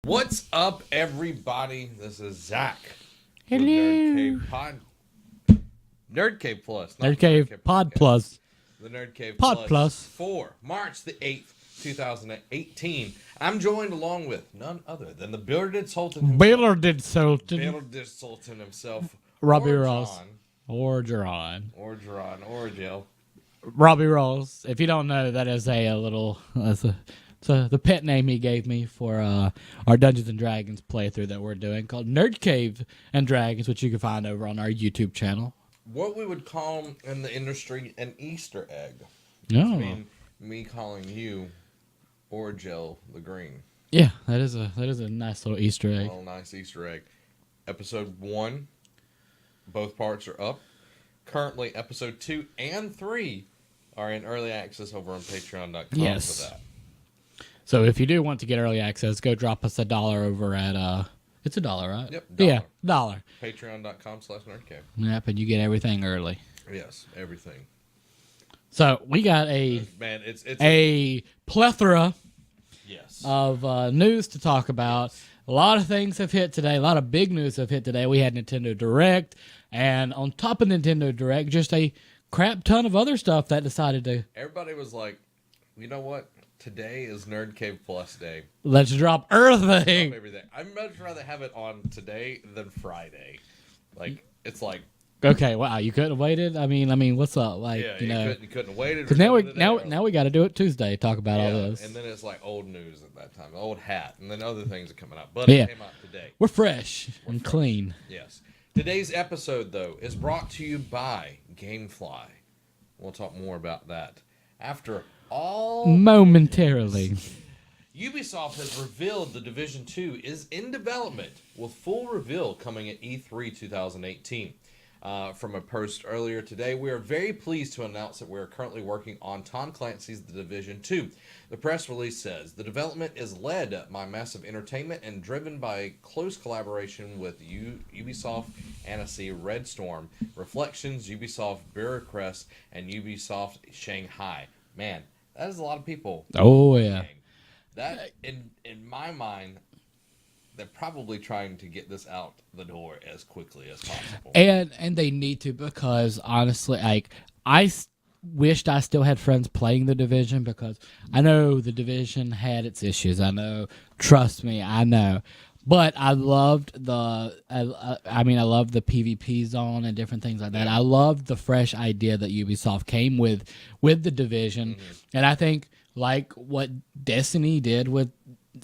What's up, everybody? This is Zach. Hello. Nerd Cave Plus. Nerd Cave Pod Podcast. Plus. The Nerd Cave Pod Plus. For March the 8th, 2018. I'm joined along with none other than the Bearded Sultan himself. Bearded Sultan. Bearded Sultan himself. Robbie or Ross. John, Or Geron. or Geron. Or Jill. Robbie Ross. If you don't know, that is a little... the pet name he gave me for our Dungeons & Dragons playthrough that we're doing called Nerd Cave and Dragons, which you can find over on our YouTube channel. What we would call in the industry an Easter egg. Oh. I mean, me calling you or Jill the Green. Yeah, that is a nice little Easter egg. A little nice Easter egg. Episode 1, both parts are up. Currently, episode 2 and 3 are in early access over on patreon.com Yes. for that. So if you do want to get early access, go drop us $1 over at it's $1, right? Yep, Yeah, $1. Patreon.com/nerdcave. Yep, and you get everything early. Yes, everything. So we got a plethora yes of news to talk about. A lot of things have hit today. A lot of big news have hit today. We had Nintendo Direct, and on top of Nintendo Direct, just a crap ton of other stuff that decided to... Everybody was like, you know what? Today is Nerd Cave Plus Day. Let's drop everything. Drop everything. I'd much rather have it on today than Friday. Like, it's like... Okay, wow, you couldn't have waited? I mean, what's up? Like, Yeah, you know, you couldn't have waited. because now we got to do it Tuesday. Talk about all this. And then it's like old news at that time, old hat, and then other things are coming out. But Yeah. it came out today. We're fresh and clean. Yes. Today's episode, though, is brought to you by GameFly. We'll talk more about that after all. Momentarily. Ubisoft has revealed The Division 2 is in development, with full reveal coming at E3 2018. From a post earlier today, we are very pleased to announce that we are currently working on Tom Clancy's The Division 2. The press release says, the development is led by Massive Entertainment and driven by close collaboration with Ubisoft Annecy Red Storm, Reflections, Ubisoft Bureaucrest, and Ubisoft Shanghai. Man, that is a lot of people. Oh, yeah. That, in my mind, they're probably trying to get this out the door as quickly as possible. And they need to, because honestly, like, wished I still had friends playing The Division, because I know The Division had its issues. I know, trust me, I know. But I loved I loved the PvP zone and different things like that. Yeah. I loved the fresh idea that Ubisoft came with The Division. Mm-hmm. And I think, like what Destiny did with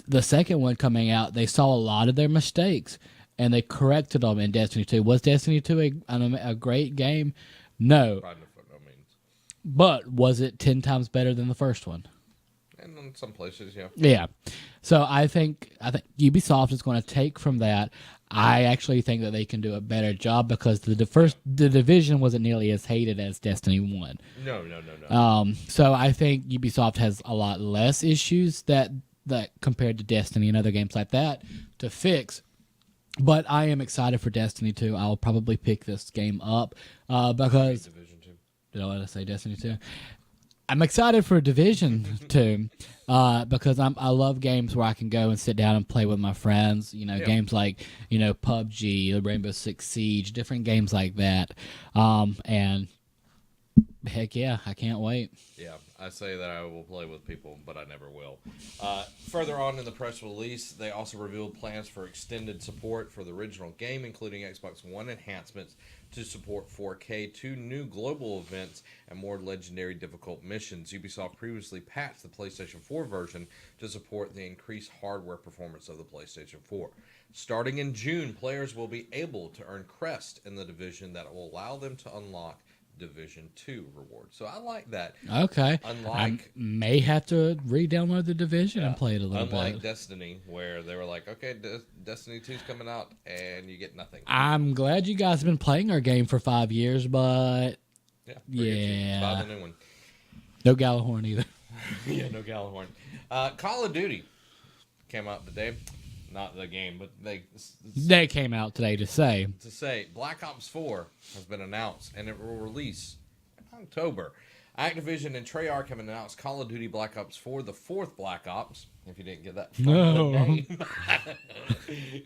the second one coming out, they saw a lot of their mistakes and they corrected them in Destiny 2. Was Destiny 2 a great game? No. By no means. But was it 10 times better than the first one? And in some places, yeah. Yeah. So I think Ubisoft is going to take from that. I actually think that they can do a better job, because the Division wasn't nearly as hated as Destiny 1. No. So I think Ubisoft has a lot less issues that compared to Destiny and other games like that to fix. But I am excited for Destiny 2. I'll probably pick this game up because... Division 2. Did I let us say Destiny 2? I'm excited for Division 2 because I love games where I can go and sit down and play with my friends. You know, games like, PUBG, Rainbow Six Siege, different games like that. And heck yeah, I can't wait. Yeah, I say that I will play with people, but I never will. Further on in the press release, they also revealed plans for extended support for the original game, including Xbox One enhancements to support 4K, 2 new global events, and more legendary difficult missions. Ubisoft previously patched the PlayStation 4 version to support the increased hardware performance of the PlayStation 4. Starting in June, players will be able to earn Crest in the Division that will allow them to unlock Division 2 rewards. So I like that. Okay. I may have to re-download the Division and play it a little bit. Unlike Destiny, where they were like, okay, Destiny 2's coming out, and you get nothing. I'm glad you guys have been playing our game for 5 years, but... Yeah. Buy the new one. No Gallahorn either. Yeah, no Gallahorn. Call of Duty came out today. Not the game, but they came out today to say Black Ops 4 has been announced, and it will release in October. Activision and Treyarch have announced Call of Duty Black Ops 4, the fourth Black Ops, if you didn't get that from No. the name.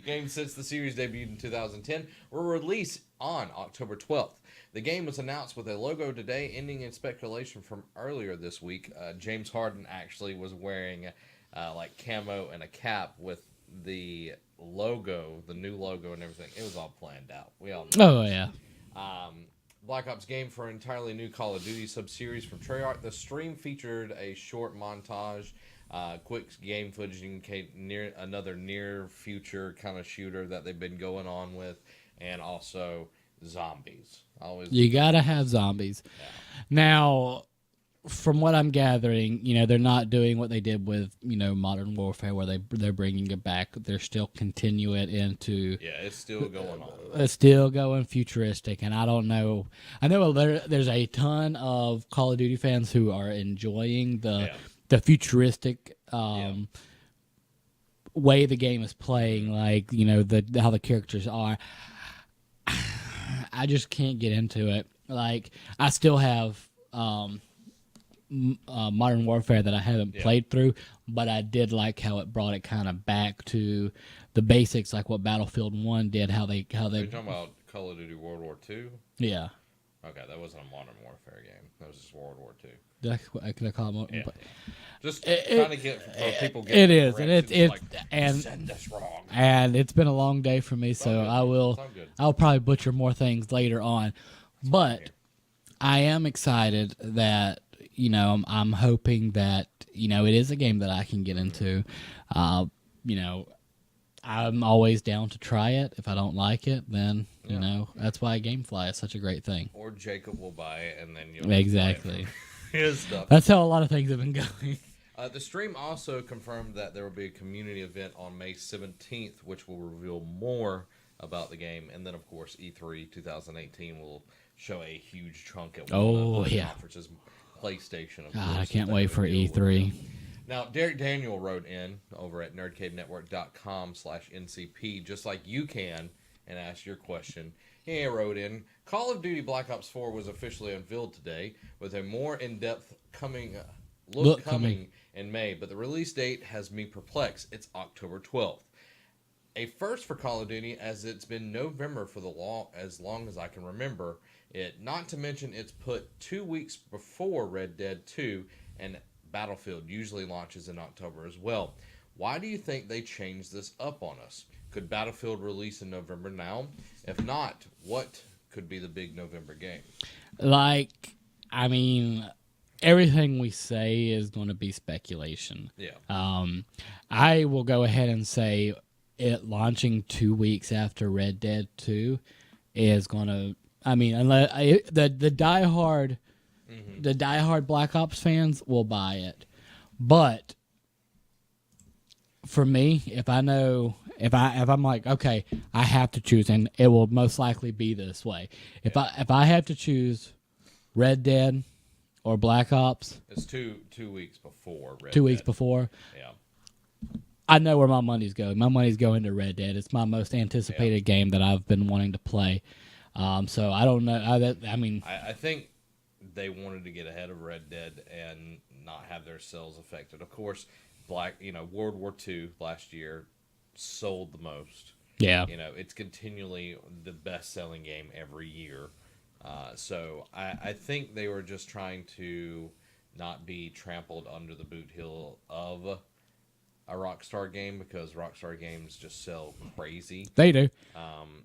Game since the series debuted in 2010 will release on October 12th. The game was announced with a logo today, ending in speculation from earlier this week. James Harden actually was wearing like camo and a cap with the logo, the new logo and everything. It was all planned out. We all know. Oh, yeah. Black Ops game for an entirely new Call of Duty sub-series from Treyarch. The stream featured a short montage, quick game footage near another near-future kind of shooter that they've been going on with, and also zombies. You gotta have zombies. Yeah. Now, from what I'm gathering, they're not doing what they did with, Modern Warfare, where they're bringing it back. They're still continuing it into. Yeah, it's still going on. It's still going futuristic, and I don't know. I know there's a ton of Call of Duty fans who are enjoying the futuristic way the game is playing, like how the characters are. I just can't get into it. Like, I still have Modern Warfare that I haven't played through, but I did like how it brought it kind of back to the basics, like what Battlefield 1 did. How they. Are you talking about Call of Duty World War II? Yeah. Okay, that wasn't a Modern Warfare game. That was just World War II. Could I call it? Yeah. Just trying to get people. It is, and it's like, and you said this wrong. And it's been a long day for me, so I'll probably butcher more things later on. But I am excited that I'm hoping that it is a game that I can get into. I'm always down to try it. If I don't like it, then that's why GameFly is such a great thing. Or Jacob will buy it, and then you'll exactly his stuff. That's how a lot of things have been going. The stream also confirmed that there will be a community event on May 17th, which will reveal more about the game. And then, of course, E3 2018 will show a huge chunk at one of the conferences. PlayStation, of course. I can't wait for E3. Now, Derek Daniel wrote in over at nerdcavenetwork.com/NCP, just like you can, and asked your question. He wrote in, Call of Duty Black Ops 4 was officially unveiled today with a more in-depth look coming in May, but the release date has me perplexed. It's October 12th. A first for Call of Duty, as it's been November for as long as I can remember it. Not to mention it's put 2 weeks before Red Dead 2, and Battlefield usually launches in October as well. Why do you think they changed this up on us? Could Battlefield release in November now? If not, what could be the big November game? Everything we say is going to be speculation. Yeah. I will go ahead and say it launching 2 weeks after Red Dead 2 is going to. Unless the diehard Black Ops fans will buy it, but for me, if I'm like, okay, I have to choose, and it will most likely be this way. If I have to choose Red Dead or Black Ops, it's two weeks before Red 2 weeks Dead. before. Yeah. I know where my money's going. My money's going to Red Dead. It's my most anticipated game that I've been wanting to play. So I don't know. I think they wanted to get ahead of Red Dead and not have their sales affected. Of course, World War II last year sold the most. Yeah. It's continually the best-selling game every year. So I think they were just trying to not be trampled under the boot heel of a Rockstar game, because Rockstar games just sell crazy. They do.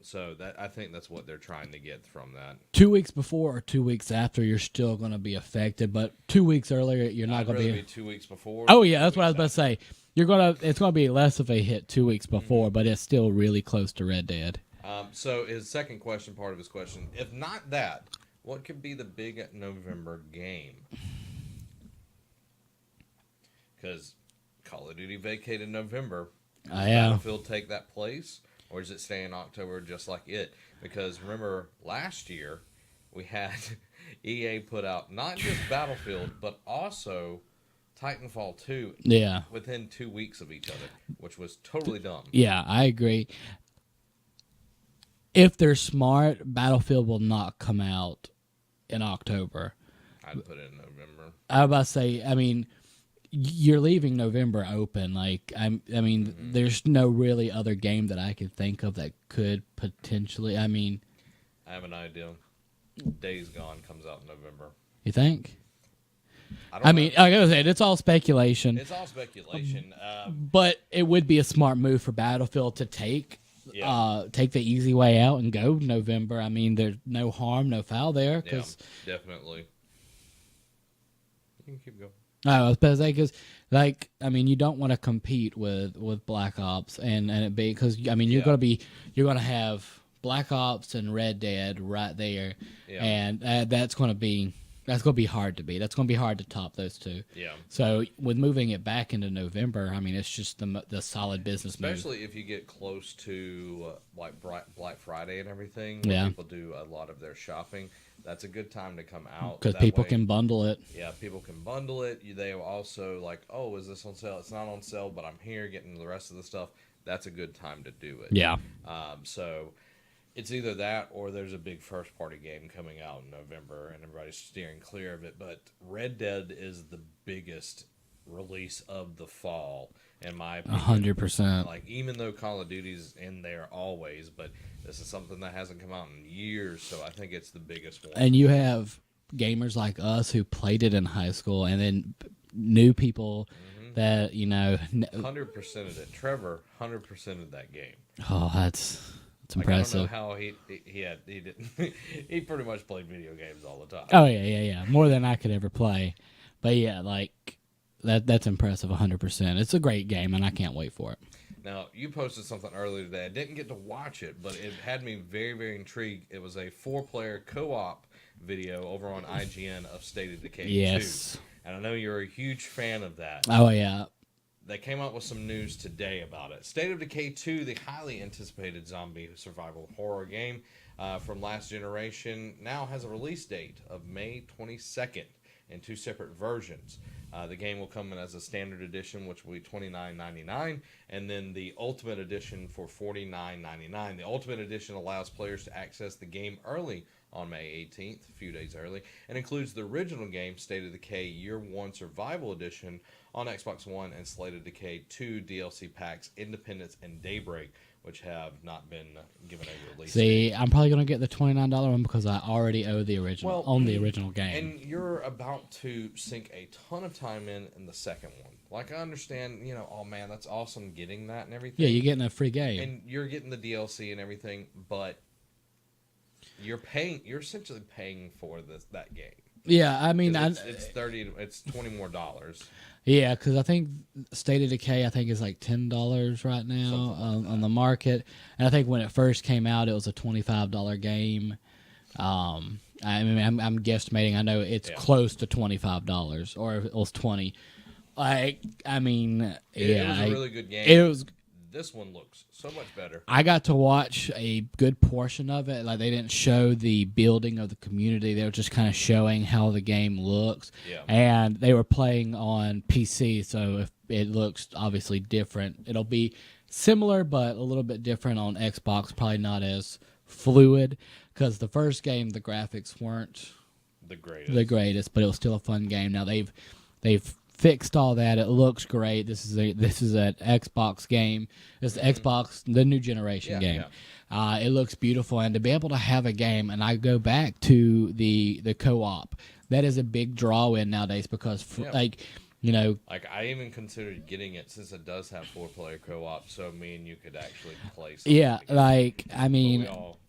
So I think that's what they're trying to get from that. 2 weeks before or 2 weeks after, you're still going to be affected, but 2 weeks earlier, you're not going to be. 2 weeks before. Oh yeah, that's what I was about to say. It's going to be less of a hit 2 weeks before, but it's still really close to Red Dead. So his second question, part of his question, if not that, what could be the big November game? Because Call of Duty vacated in November. Does Battlefield take that place? Or does it stay in October just like it? Because remember, last year, we had EA put out not just Battlefield, but also Titanfall 2 within 2 weeks of each other, which was totally dumb. Yeah, I agree. If they're smart, Battlefield will not come out in October. I'd put it in November. I was about to say, I mean, you're leaving November open. Like, I mean, there's no really other game that I could think of that could potentially. I mean, I have an idea. Days Gone comes out in November. you think? I mean, like I was saying, it's all speculation. It's all speculation. But it would be a smart move for Battlefield to take the easy way out and go November. I mean, there's no harm, no foul there. Cause, yeah, definitely. You can keep going. I was about to say, because, like, I mean, you don't want to compete with Black Ops and it be, because, I mean, you're going to have Black Ops and Red Dead right there, and that's going to be hard to beat. That's going to be hard to top those two. Yeah. So with moving it back into November, I mean, it's just the solid business move. Especially if you get close to like Black Friday and everything. Where people do a lot of their shopping. That's a good time to come out. Because people can bundle it. Yeah, people can bundle it. They also like, oh, is this on sale? It's not on sale, but I'm here getting the rest of the stuff. That's a good time to do it. Yeah. So it's either that or there's a big first-party game coming out in November, and everybody's steering clear of it. But Red Dead is the biggest release of the fall, in my opinion. 100%. Like, even though Call of Duty's in there always, but this is something that hasn't come out in years, so I think it's the biggest one. And you have gamers like us who played it in high school, and then new people that, 100% of it. Trevor, 100% of that game. Oh, that's impressive. I don't know how he didn't. He pretty much played video games all the time. Oh yeah, more than I could ever play. But yeah, like that's impressive. 100%. It's a great game, and I can't wait for it. Now, you posted something earlier today. I didn't get to watch it, but it had me very, very intrigued. It was a 4-player co-op video over on IGN of State of Decay 2. And I know you're a huge fan of that. Oh yeah. They came out with some news today about it. State of Decay 2, the highly anticipated zombie survival horror game from last generation, now has a release date of May 22nd in 2 separate versions. The game will come in as a standard edition, which will be $29.99, and then the Ultimate Edition for $49.99. The Ultimate Edition allows players to access the game early on May 18th, a few days early, and includes the original game, State of Decay Year 1 Survival Edition, on Xbox One, and State of Decay 2 DLC packs, Independence and Daybreak, which have not been given a release date. I'm probably going to get the $29 one because I already own the original game. And you're about to sink a ton of time in the second one. Like, I understand, oh man, that's awesome getting that and everything. Yeah, you're getting a free game. And you're getting the DLC and everything, but you're essentially paying for that game. Yeah, I mean, it's $20 more. Yeah, because I think State of Decay is like $10 right now on the market, and I think when it first came out, it was a $25 game. I mean, I'm guesstimating. I know it's close to $25, or it was $20. Like, I mean, it was a really good game. It was. This one looks so much better. I got to watch a good portion of it. Like, they didn't show the building of the community. They were just kind of showing how the game looks. Yeah. And they were playing on PC, so if it looks obviously different. It'll be similar, but a little bit different on Xbox. Probably not as fluid, because the first game, the graphics weren't the greatest, but it was still a fun game. Now they've fixed all that. It looks great. This is an Xbox game. It's the Xbox, the new generation game. Yeah. It looks beautiful, and to be able to have a game, and I go back to the co-op. That is a big draw in nowadays because like I even considered getting it since it does have 4-player co-op, so me and you could actually play something together. Like, I mean, but we all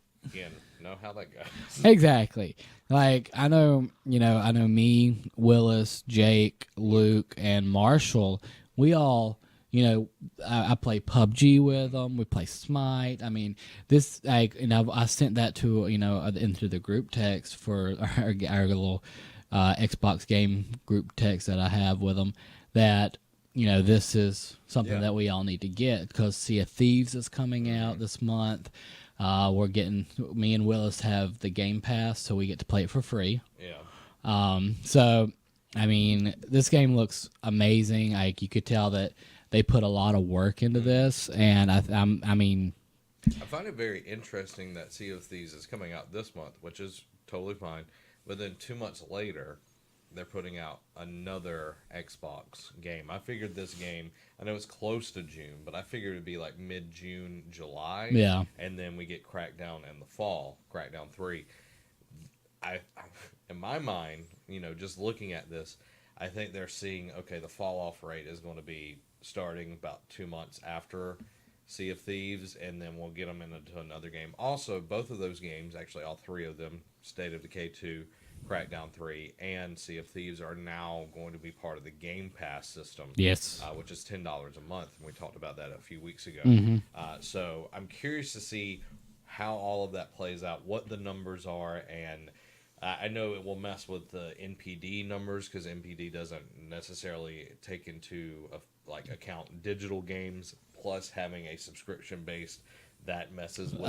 know how that goes. Exactly. Like, I know me, Willis, Jake, Luke, and Marshall, we all, I play PUBG with them. We play Smite. I mean, this, like, I sent that to, into the group text for our little Xbox game group text that I have with them, that, this is something that we all need to get, because Sea of Thieves is coming out this month. Me and Willis have the Game Pass, so we get to play it for free. Yeah. So, I mean, this game looks amazing. Like, you could tell that they put a lot of work into this, and I find it very interesting that Sea of Thieves is coming out this month, which is totally fine. But then 2 months later, they're putting out another Xbox game. I figured this game, I know it's close to June, but I figured it'd be like mid-June, July. Yeah. And then we get Crackdown in the fall, Crackdown 3. In my mind, just looking at this, I think they're seeing, okay, the fall-off rate is going to be starting about 2 months after Sea of Thieves, and then we'll get them into another game. Also, both of those games, actually all three of them, State of Decay 2, Crackdown 3, and Sea of Thieves, are now going to be part of the Game Pass system. Yes. Which is $10 a month. And we talked about that a few weeks ago. Mm-hmm. So I'm curious to see how all of that plays out, what the numbers are, and I know it will mess with the NPD numbers because NPD doesn't necessarily take into account digital games plus having a subscription based that messes with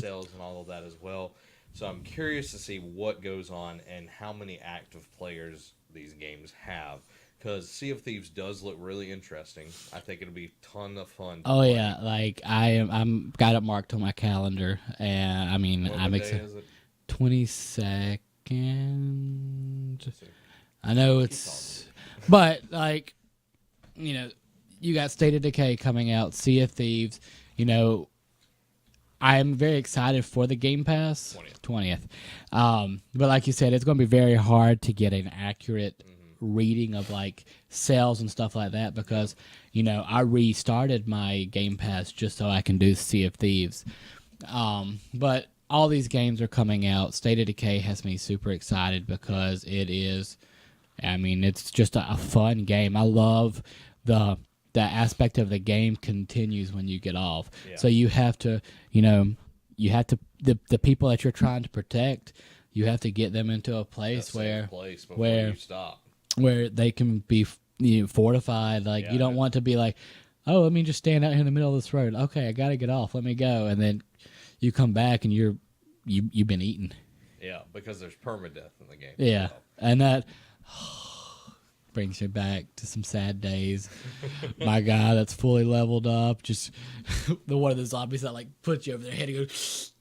sales and all of that as well. So I'm curious to see what goes on and how many active players these games have. Because Sea of Thieves does look really interesting. I think it'll be a ton of fun. Yeah, like I'm got it marked on my calendar, and I mean I'm excited. 22nd. I know it's, but like, you got State of Decay coming out, Sea of Thieves. I'm very excited for the Game Pass 20th. But like you said, it's going to be very hard to get an accurate reading of like sales and stuff like that because I restarted my Game Pass just so I can do Sea of Thieves. But all these games are coming out. State of Decay has me super excited because it's just a fun game. I love the aspect of the game continues when you get off. Yeah. So you have to, the people that you're trying to protect, you have to get them into a place where you stop, where they can be fortified. Like you don't want to be like, oh, let me just stand out here in the middle of this road. Okay, I got to get off. Let me go, and then you come back and you've been eaten. Yeah, because there's permadeath in the game. Yeah, and that brings you back to some sad days. My guy that's fully leveled up, just the one of the zombies that like puts you over their head and goes.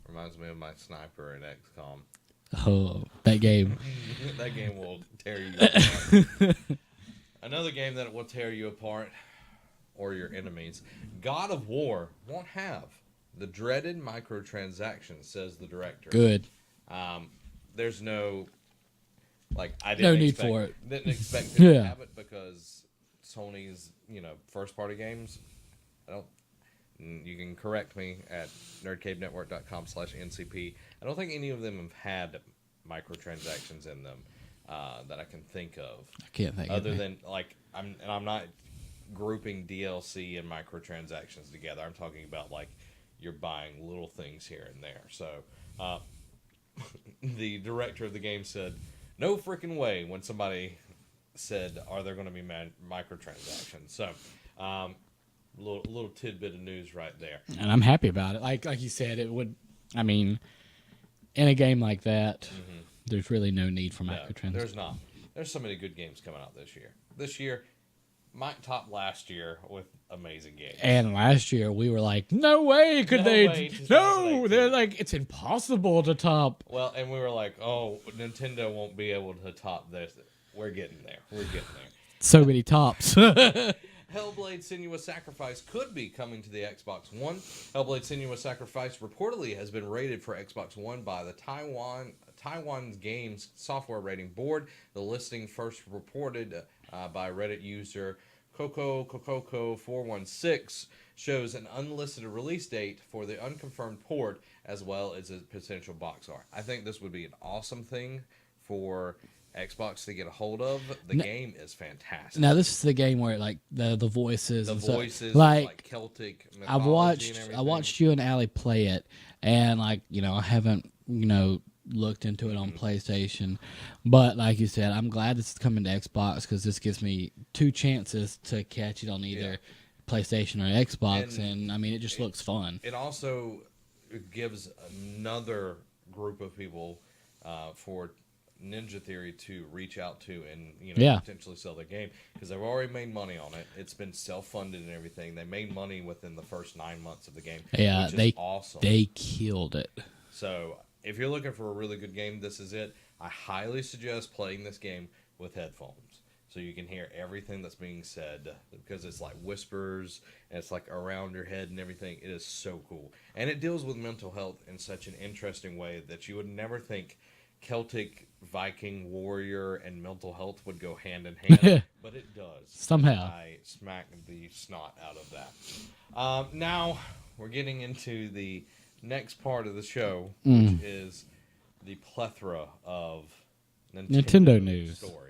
Reminds me of my sniper in XCOM. Oh, that game. That game will tear you apart. Another game that will tear you apart, or your enemies. God of War won't have the dreaded microtransactions, says the director. Good. There's no, I didn't need for it. Didn't expect to have it because Sony's, first party games, you can correct me at nerdcavenetwork.com/NCP. I don't think any of them have had microtransactions in them that I can think of. I can't think other than I'm not grouping DLC and microtransactions together. I'm talking about you're buying little things here and there. So the director of the game said, "No freaking way!" when somebody said, "Are there going to be microtransactions?" So. Little tidbit of news right there, and I'm happy about it. Like you said, it would. I mean, in a game like that, there's really no need for microtransactions. There's not. There's so many good games coming out this year. This year might top last year with amazing games. And last year we were like, no way could they. No, they're like, it's impossible to top. Well, and we were like, oh, Nintendo won't be able to top this. We're getting there. So many tops. Hellblade: Senua's Sacrifice could be coming to the Xbox One. Hellblade: Senua's Sacrifice reportedly has been rated for Xbox One by the Taiwan Games Software Rating Board. The listing first reported by Reddit user Coco416 shows an unlisted release date for the unconfirmed port as well as a potential box art. I think this would be an awesome thing for Xbox to get a hold of. The game is fantastic. Now this is the game where the voices, like Celtic mythology. I watched you and Allie play it, and I haven't looked into it on PlayStation, but like you said, I'm glad this is coming to Xbox because this gives me two chances to catch it on either PlayStation or Xbox, and I mean it just looks fun. It also gives another group of people for Ninja Theory to reach out to and potentially sell their game because they've already made money on it. It's been self-funded and everything. They made money within the first 9 months of the game. Yeah, which is awesome. They killed it. So if you're looking for a really good game, this is it. I highly suggest playing this game with headphones so you can hear everything that's being said, because it's like whispers and it's like around your head and everything. It is so cool. And it deals with mental health in such an interesting way that you would never think Celtic Viking warrior and mental health would go hand in hand, but it does. Somehow. I smack the snot out of that. Now we're getting into the next part of the show, which is the plethora of Nintendo news stories.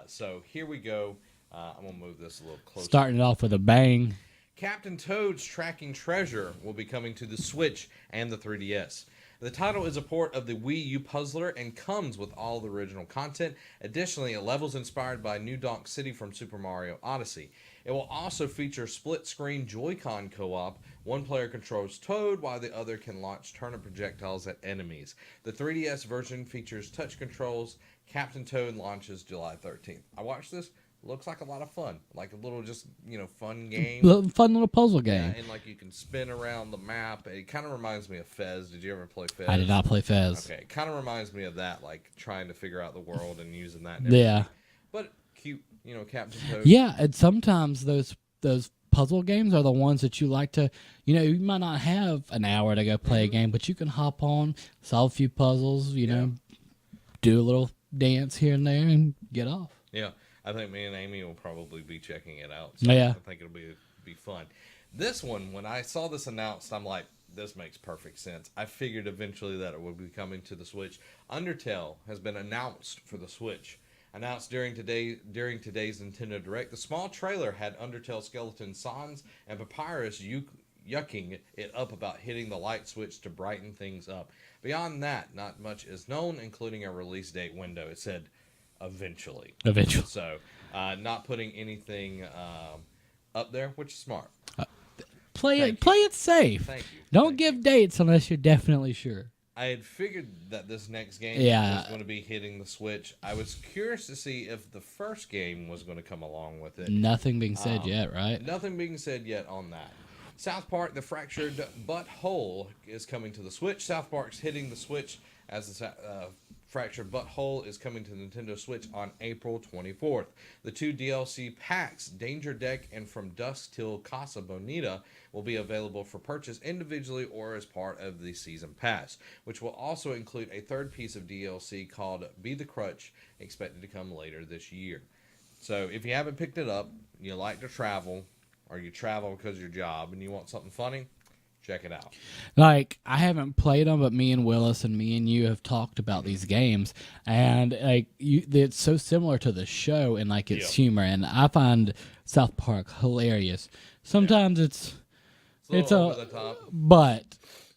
So here we go. I'm going to move this a little closer. Starting it off with a bang. Captain Toad's Tracking Treasure will be coming to the Switch and the 3DS. The title is a port of the Wii U Puzzler and comes with all the original content. Additionally, a level's inspired by New Donk City from Super Mario Odyssey. It will also feature split-screen Joy-Con co-op. One player controls Toad while the other can launch turnip projectiles at enemies. The 3DS version features touch controls. Captain Toad launches July 13th. I watched this. Looks like a lot of fun. Like a little just, fun game. Fun little puzzle game. Yeah, and like you can spin around the map. It kind of reminds me of Fez. Did you ever play Fez? I did not play Fez. Okay, it kind of reminds me of that, like trying to figure out the world and using that. And yeah. But cute, Captain Toad. Yeah, and sometimes those puzzle games are the ones that you like to, you might not have an hour to go play a game, but you can hop on, solve a few puzzles, do a little dance here and there and get off. Yeah. I think me and Amy will probably be checking it out. So yeah. I think it'll be fun. This one, when I saw this announced, I'm like, this makes perfect sense. I figured eventually that it would be coming to the Switch. Undertale has been announced for the Switch. Announced during today's Nintendo Direct, the small trailer had Undertale skeleton Sans and Papyrus yucking it up about hitting the light switch to brighten things up. Beyond that, not much is known, including a release date window. It said eventually. So, not putting anything up there, which is smart. Play it safe. Thank you. Don't give dates unless you're definitely sure. I had figured that this next game was going to be hitting the Switch. I was curious to see if the first game was going to come along with it. Nothing being said yet, right? Nothing being said yet on that. South Park: The Fractured Butthole is coming to the Switch. South Park's hitting the Switch as the Fractured Butthole is coming to the Nintendo Switch on April 24th. The 2 DLC packs, Danger Deck and From Dusk Till Casa Bonita, will be available for purchase individually or as part of the Season Pass, which will also include a third piece of DLC called Be the Crutch, expected to come later this year. So if you haven't picked it up, you like to travel, or you travel because of your job and you want something funny, check it out. Like, I haven't played them, but me and Willis and me and you have talked about these games, and it's so similar to the show in its humor, and I find South Park hilarious. Sometimes it's over the top, but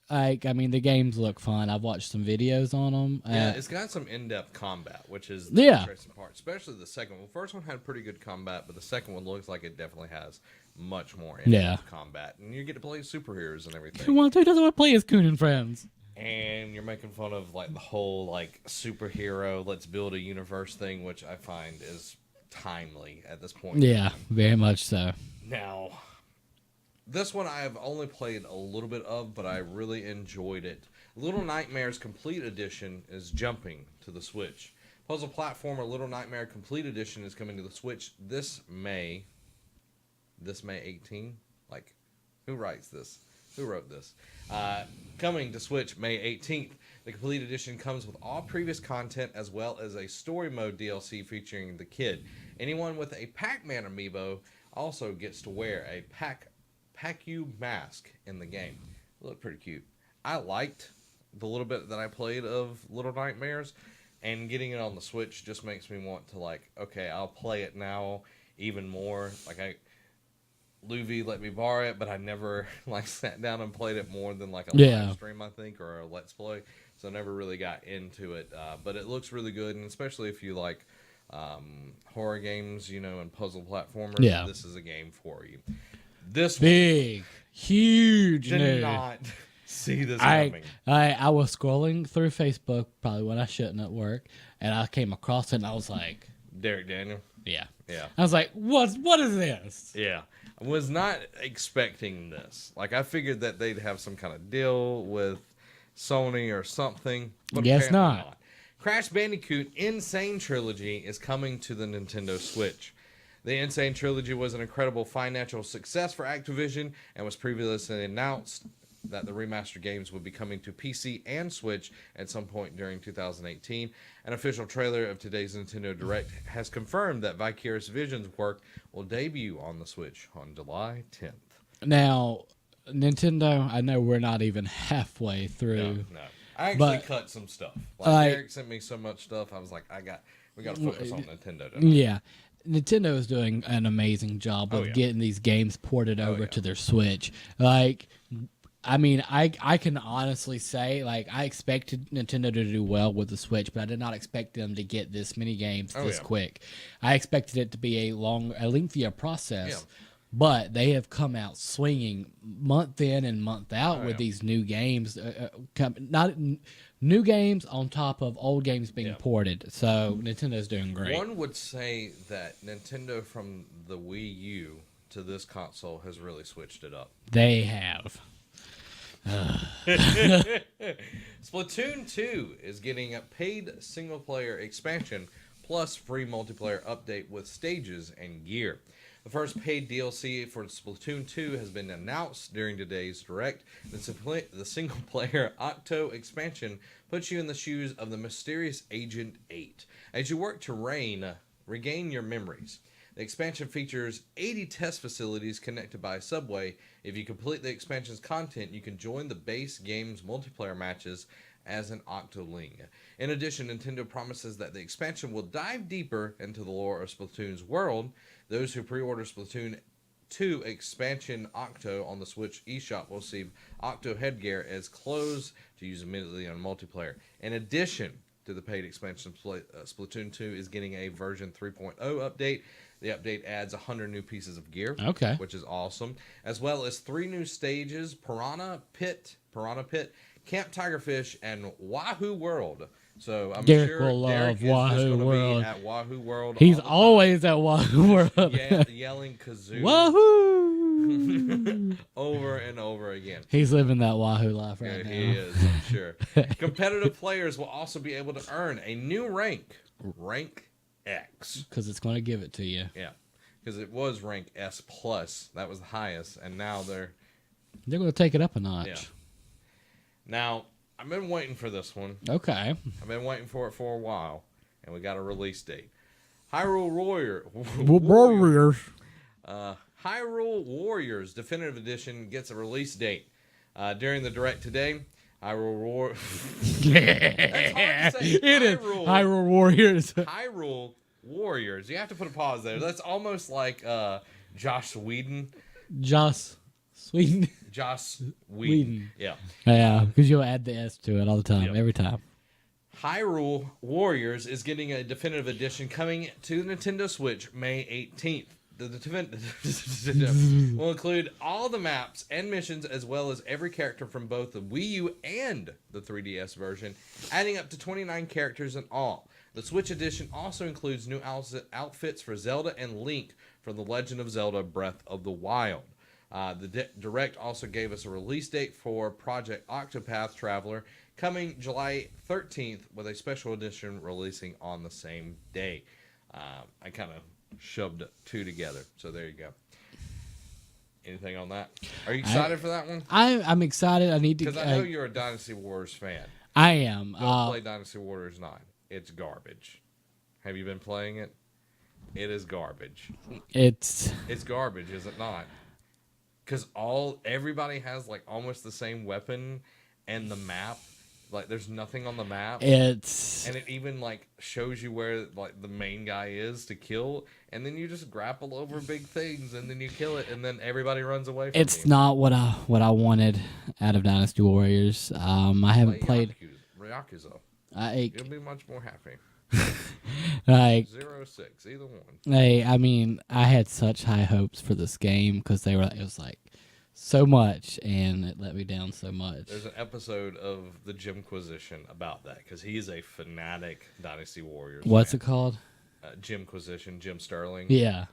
the games look fun. I've watched some videos on them. Yeah, it's got some in-depth combat, which is the interesting part, especially the second one. The first one had pretty good combat, but the second one looks like it definitely has much more in-depth combat. And you get to play superheroes and everything. Who doesn't want to play as Coon and Friends? And you're making fun of the whole superhero, let's build a universe thing, which I find is timely at this point. Yeah, very much so. Now, this one I have only played a little bit of, but I really enjoyed it. Little Nightmares Complete Edition is jumping to the Switch. Puzzle platformer Little Nightmare Complete Edition is coming to the Switch this May 18? Who writes this? Who wrote this? Coming to Switch May 18th. The Complete Edition comes with all previous content as well as a story mode DLC featuring the kid. Anyone with a Pac-Man amiibo also gets to wear a Pac-U mask in the game. It looked pretty cute. I liked the little bit that I played of Little Nightmares, and getting it on the Switch just makes me want to okay, I'll play it now even more. Luvi let me borrow it, but I never sat down and played it more than a live stream, I think, or a Let's Play. So I never really got into it. But it looks really good, and especially if you like horror games, and puzzle platformers, this is a game for you. This big, huge did news. Not see this coming. I was scrolling through Facebook, probably when I shouldn't at work, and I came across it, and I was like, Derek Daniel? Yeah. Yeah. I was like, what is this? Yeah. I was not expecting this. I figured that they'd have some kind of deal with Sony or something. But Guess apparently not. Crash Bandicoot Insane Trilogy is coming to the Nintendo Switch. The Insane Trilogy was an incredible financial success for Activision and was previously announced that the remastered games would be coming to PC and Switch at some point during 2018. An official trailer of today's Nintendo Direct has confirmed that Vicarious Visions work will debut on the Switch on July 10th. Now, Nintendo, I know we're not even halfway through. No. I actually cut some stuff. Like Eric sent me so much stuff. I was like, we got to focus on Nintendo tonight. Yeah. Nintendo is doing an amazing job of getting these games ported over to their Switch. Like, I mean, I can honestly say, like, I expected Nintendo to do well with the Switch, but I did not expect them to get this many games this quick. I expected it to be a lengthier process. Yeah. But they have come out swinging month in and month out with these new games, not new games on top of old games being ported. So Nintendo's doing great. One would say that Nintendo from the Wii U to this console has really switched it up. They have. Splatoon 2 is getting a paid single-player expansion plus free multiplayer update with stages and gear. The first paid DLC for Splatoon 2 has been announced during today's Direct. The single-player Octo expansion puts you in the shoes of the mysterious Agent 8 as you work to regain your memories. The expansion features 80 test facilities connected by a subway. If you complete the expansion's content, you can join the base game's multiplayer matches as an Octoling. In addition, Nintendo promises that the expansion will dive deeper into the lore of Splatoon's world. Those who pre-order Splatoon 2 expansion Octo on the Switch eShop will receive Octo headgear as clothes to use immediately on multiplayer. In addition to the paid expansion, Splatoon 2 is getting a version 3.0 update. The update adds 100 new pieces of gear, which is awesome, as well as 3 new stages: Piranha Pit, Camp Tigerfish, and Wahoo World. So I'm Derek sure will Derek love is just Wahoo going to World. be at Wahoo World. He's always at Wahoo World. Yelling kazoo. Wahoo! Over and over again. He's living that Wahoo life right now. He is, I'm sure. Competitive players will also be able to earn a new rank X. Because it's going to give it to you. Yeah. Because it was rank S+. That was the highest. And now they're going to take it up a notch. Yeah. Now, I've been waiting for this one. Okay. I've been waiting for it for a while, and we got a release date. Hyrule Warriors Definitive Edition gets a release date. During the Direct today, Hyrule Warriors. Hyrule Warriors. You have to put a pause there. That's almost like Joss Whedon. Joss Whedon. Yeah. Yeah, because you'll add the S to it all the time, every time. Hyrule Warriors is getting a definitive edition coming to the Nintendo Switch May 18th. The definitive will include all the maps and missions, as well as every character from both the Wii U and the 3DS version, adding up to 29 characters in all. The Switch edition also includes new outfits for Zelda and Link from The Legend of Zelda Breath of the Wild. The Direct also gave us a release date for Project Octopath Traveler, coming July 13th, with a special edition releasing on the same day. I kind of shoved 2 together, so there you go. Anything on that? Are you excited for that one? I'm excited. I need to, because I know you're a Dynasty Warriors fan. I am. Go play Dynasty Warriors 9. It's garbage. Have you been playing it? It is garbage. It's garbage, is it not? Because everybody has like almost the same weapon, and the map, like there's nothing on the map. And it even like shows you where like the main guy is to kill, and then you just grapple over big things, and then you kill it, and then everybody runs away from you. It's not what I wanted out of Dynasty Warriors. I haven't played Yakuza. You'll be much more happy. Like 0-6, either one. Hey, I mean, I had such high hopes for this game because it was like so much, and it let me down so much. There's an episode of the Jimquisition about that because he's a fanatic Dynasty Warriors. What's fan. It called? Jimquisition, Jim Sterling. Yeah.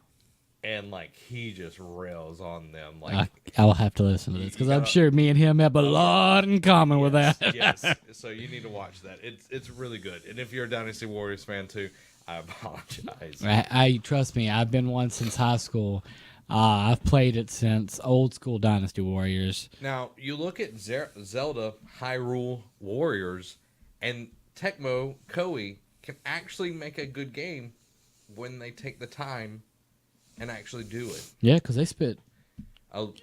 and like he just rails on them. Like I'll have to listen to this because I'm gotta- sure me and him have a lot in common with that. Yes, so you need to watch that. It's really good. And if you're a Dynasty Warriors fan too, I apologize. I trust me. I've been one since high school. I've played it since old school Dynasty Warriors. Now you look at Zelda Hyrule Warriors, and Tecmo Koei can actually make a good game when they take the time and actually do it. Yeah, because they spit.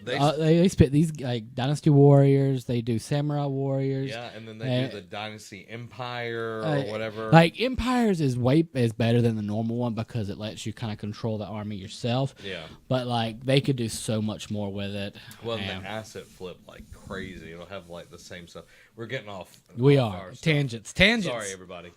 They spit these like Dynasty Warriors. They do Samurai Warriors. yeah, and then they do the Dynasty Empire or whatever. Like Empires is better than the normal one because it lets you kind of control the army yourself. Yeah, but like they could do so much more with it. well, and the asset flip like crazy. It'll have like the same stuff. We're getting off. We off are our stuff. tangents. Sorry, everybody.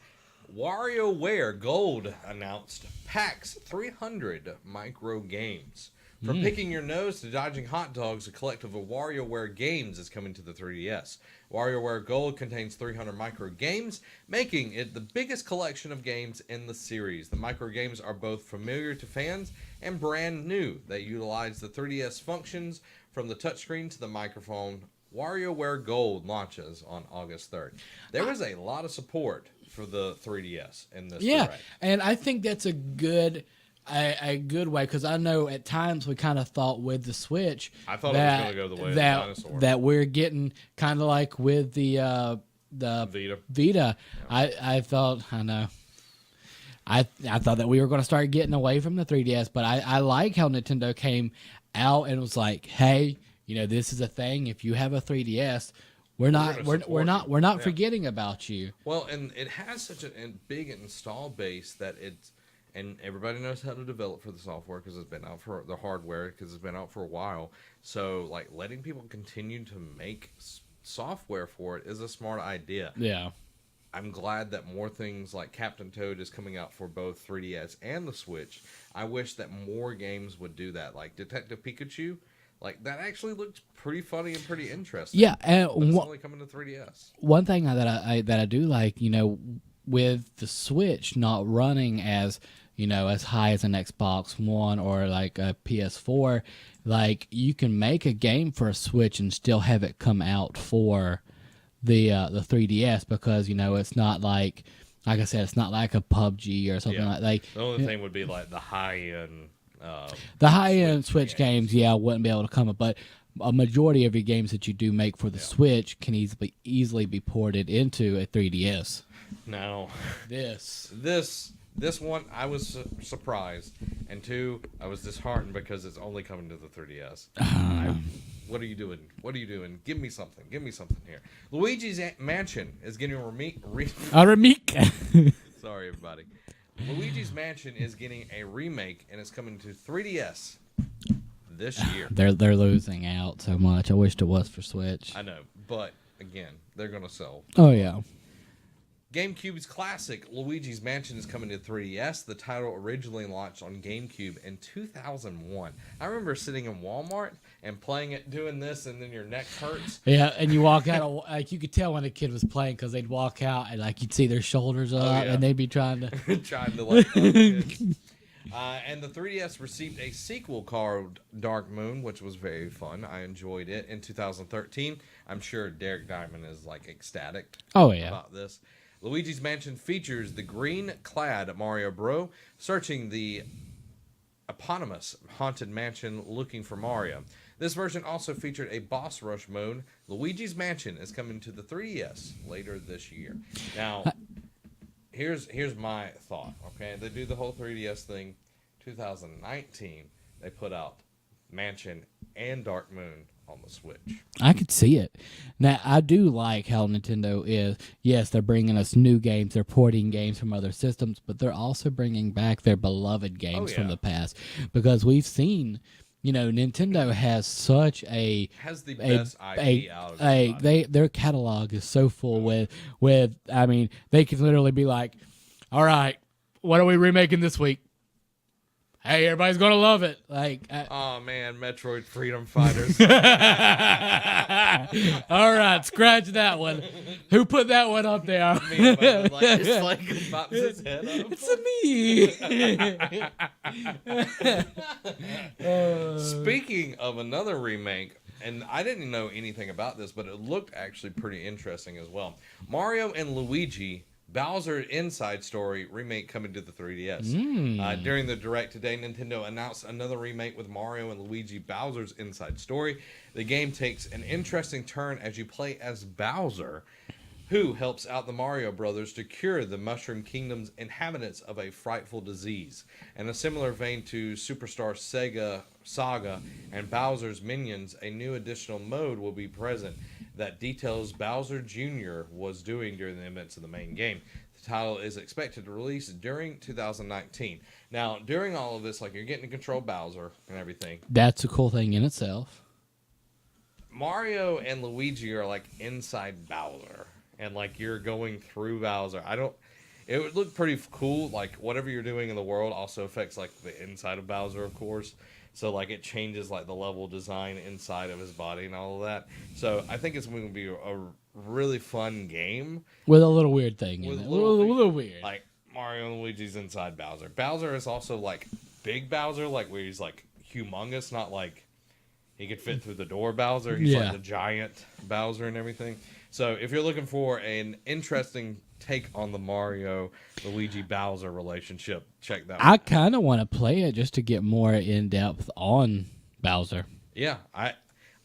WarioWare Gold announced packs 300 micro games. From picking your nose to dodging hot dogs, a collective of WarioWare games is coming to the 3DS. WarioWare Gold contains 300 micro games, making it the biggest collection of games in the series. The micro games are both familiar to fans and brand new. They utilize the 3DS functions from the touchscreen to the microphone. WarioWare Gold launches on August 3rd. There was a lot of support for the 3DS in this direct. And I think that's a good way because I know at times we kind of thought with the Switch I thought it was going to go the way of the dinosaur. that we're getting kind of like with the Vita. Yeah. I thought I thought that we were going to start getting away from the 3DS, but I like how Nintendo came out and was like, hey, this is a thing. If you have a 3DS, we're not forgetting about you. Well, and it has such a big install base that and everybody knows how to develop for the software because it's been out for the hardware because it's been out for a while. So, like, letting people continue to make software for it is a smart idea. Yeah. I'm glad that more things like Captain Toad is coming out for both 3DS and the Switch. I wish that more games would do that. Like Detective Pikachu, like that actually looked pretty funny and pretty interesting. Yeah, and it's only coming to 3DS. One thing that I do like, with the Switch not running as as high as an Xbox One or like a PS4, like you can make a game for a Switch and still have it come out for the 3DS because it's not like I said, it's not like a PUBG or something like. The only thing would be like the high end Switch games, wouldn't be able to come up, but a majority of your games that you do make for the Switch can easily be ported into a 3DS. Now, this one, I was surprised, and two, I was disheartened because it's only coming to the 3DS. What are you doing? What are you doing? Give me something. Give me something here. Luigi's Mansion is getting a remake. Sorry, everybody. Luigi's Mansion is getting a remake, and it's coming to 3DS this year. They're losing out so much. I wished it was for Switch. I know, but again, they're gonna sell. Oh yeah. GameCube's classic Luigi's Mansion is coming to 3DS. The title originally launched on GameCube in 2001. I remember sitting in Walmart and playing it, doing this, and then your neck hurts. Yeah, and you walk out, like you could tell when a kid was playing because they'd walk out and like you'd see their shoulders up, and they'd be trying to like. And the 3DS received a sequel called Dark Moon, which was very fun. I enjoyed it in 2013. I'm sure Derek Diamond is like ecstatic. About this. Luigi's Mansion features the green-clad Mario Bros. Searching the eponymous haunted mansion looking for Mario. This version also featured a boss rush mode. Luigi's Mansion is coming to the 3DS later this year. Now, here's my thought. Okay, they do the whole 3DS thing. 2019, they put out Mansion and Dark Moon on the Switch. I could see it. Now, I do like how Nintendo is. Yes, they're bringing us new games. They're porting games from other systems, but they're also bringing back their beloved games from the past. Because we've seen, Nintendo has such has the best IP out of it. Their catalog is so full with. I mean, they could literally be like, "All right, what are we remaking this week? hey, everybody's gonna love it. Like, Oh man, Metroid Freedom Fighters. all right, scratch that one. Who put that one up there? Me and Bubba, it's like pops his head up. It's me. Speaking of another remake, and I didn't know anything about this, but it looked actually pretty interesting as well. Mario and Luigi Bowser Inside Story remake coming to the 3DS. During the Direct today, Nintendo announced another remake with Mario and Luigi Bowser's Inside Story. The game takes an interesting turn as you play as Bowser, who helps out the Mario Brothers to cure the Mushroom Kingdom's inhabitants of a frightful disease. In a similar vein to Superstar Saga and Bowser's Minions, a new additional mode will be present that details Bowser Jr. was doing during the events of the main game. The title is expected to release during 2019. Now, during all of this, like, you're getting to control Bowser and everything. That's a cool thing in itself. Mario and Luigi are like inside Bowser, and like you're going through Bowser. It would look pretty cool. Like, whatever you're doing in the world also affects like the inside of Bowser, of course. So like it changes like the level design inside of his body and all of that. So I think it's going to be a really fun game with a little weird thing with in it. a A little weird. Like Mario and Luigi's inside Bowser. Bowser is also like big Bowser, like where he's like humongous, not like he could fit through the door Bowser. He's like the giant Bowser and everything. So if you're looking for an interesting take on the Mario Luigi Bowser relationship, check that I kind of want to play it just to get more in depth on Bowser. Yeah,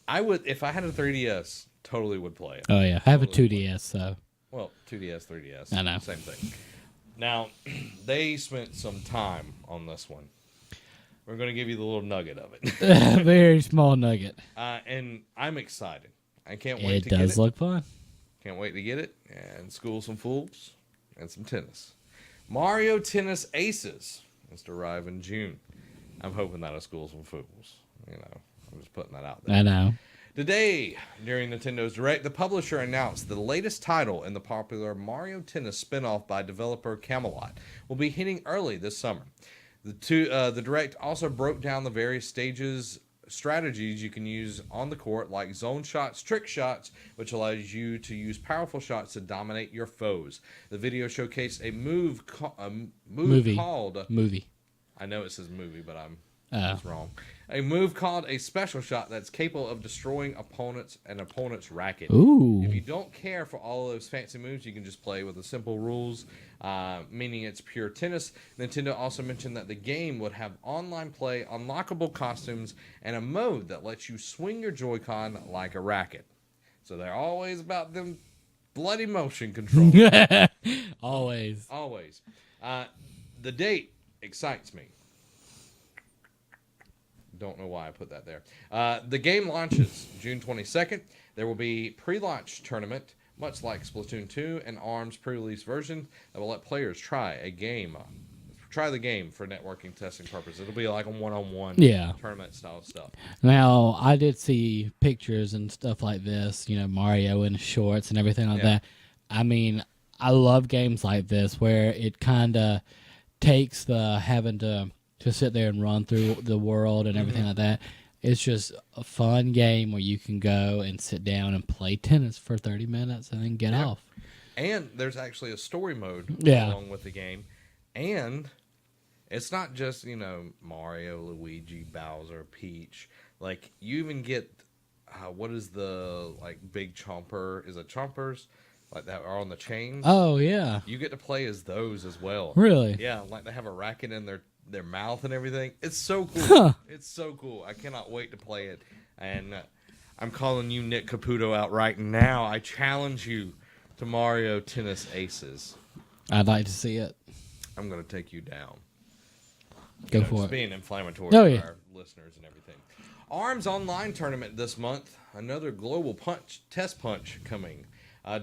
I would, if I had a 3DS, totally would play it. Oh yeah, I have a 2DS, so well, 2DS, 3DS, I know, same thing. Now they spent some time on this one. We're going to give you the little nugget of it. Very small nugget. And I'm excited. I can't wait to get it. It does look fun. Can't wait to get it and school some fools and some tennis. Mario Tennis Aces is to arrive in June. I'm hoping that'll school some fools. You know, I'm just putting that out there. I know. Today, during Nintendo's Direct, the publisher announced the latest title in the popular Mario Tennis spin-off by developer Camelot will be hitting early this summer. The Direct also broke down the various strategies you can use on the court, like zone shots, trick shots, which allows you to use powerful shots to dominate your foes. The video showcased a move called... Movie. I know it says movie, but it's wrong. A move called a special shot that's capable of destroying an opponent's racket. Ooh. If you don't care for all those fancy moves, you can just play with the simple rules, meaning it's pure tennis. Nintendo also mentioned that the game would have online play, unlockable costumes, and a mode that lets you swing your Joy-Con like a racket. So they're always about them bloody motion control. Always. Always. The date excites me. Don't know why I put that there. The game launches June 22nd. There will be pre-launch tournament, much like Splatoon 2 and ARMS pre-release version, that will let players try the game for networking testing purposes. It'll be like a one-on-one tournament style stuff. Now, I did see pictures and stuff like this, you know, Mario in shorts and everything like that. I mean, I love games like this where it kind of takes the having to sit there and run through the world and everything like that. It's just a fun game where you can go and sit down and play tennis for 30 minutes and then get off. And there's actually a story mode along with the game. And it's not just, you know, Mario, Luigi, Bowser, Peach. Like, you even get, what is the, like, big chomper? Is it chompers? Like, that are on the chains? Oh, yeah. You get to play as those as well. Really? Yeah, like they have a racket in their mouth and everything. It's so cool. Huh. It's so cool. I cannot wait to play it. And I'm calling you Nick Caputo out right now. I challenge you to Mario Tennis Aces. I'd like to see it. I'm going to take you down. Go for it. Being inflammatory for our listeners and everything. ARMS Online Tournament this month. Another global test punch coming.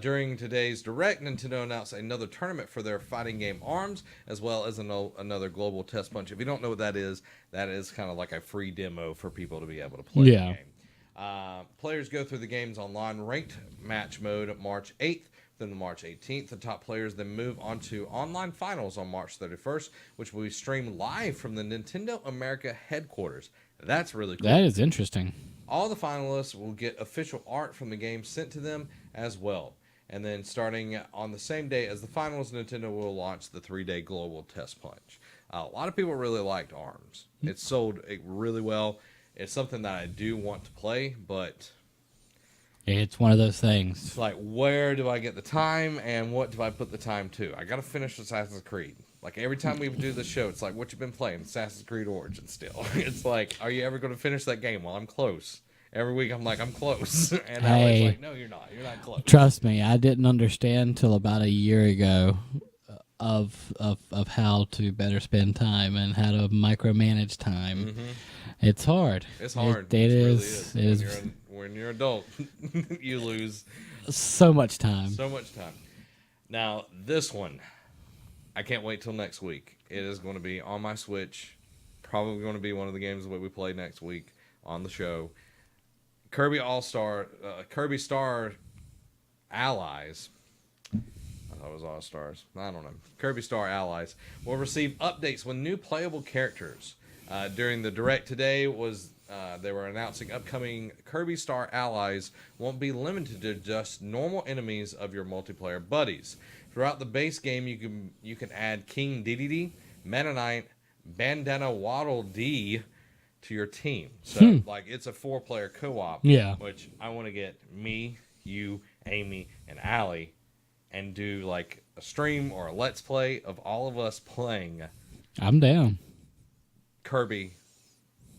During today's Direct, Nintendo announced another tournament for their fighting game ARMS, as well as another global test punch. If you don't know what that is kind of like a free demo for people to be able to play the game. Players go through the game's online ranked match mode March 8th Then the March 18th, the top players then move on to online finals on March 31st, which will be streamed live from the Nintendo America headquarters. That's really cool. That is interesting. All the finalists will get official art from the game sent to them as well. And then starting on the same day as the finals, Nintendo will launch the 3-day global test punch. A lot of people really liked ARMS. It sold really well. It's something that I do want to play, but It's one of those things. it's like, where do I get the time and what do I put the time to? I got to finish Assassin's Creed. Like, every time we do the show, it's like, what you been playing? Assassin's Creed Origins still. It's like, are you ever going to finish that game? Well, I'm close. Every week I'm like, I'm close. And Alex like, no, you're not. You're not close. Trust me, I didn't understand till about a year ago of how to better spend time and how to micromanage time. Mm-hmm. It's hard. It's hard. It really is. It is when you're an adult, you lose so much time. so much time. Now, this one, I can't wait till next week. It is going to be on my Switch. Probably going to be one of the games that we play next week on the show. Kirby Kirby Star Allies. I thought it was All Stars. I don't know. Kirby Star Allies will receive updates with new playable characters. During the direct today they were announcing upcoming Kirby Star Allies won't be limited to just normal enemies of your multiplayer buddies. Throughout the base game, you can add King Dedede, Meta Knight, Bandana Waddle Dee to your team. So like it's a 4-player co-op. Yeah. Which I want to get me, you, Amy, and Allie, and do like a stream or a let's play of all of us playing I'm down. Kirby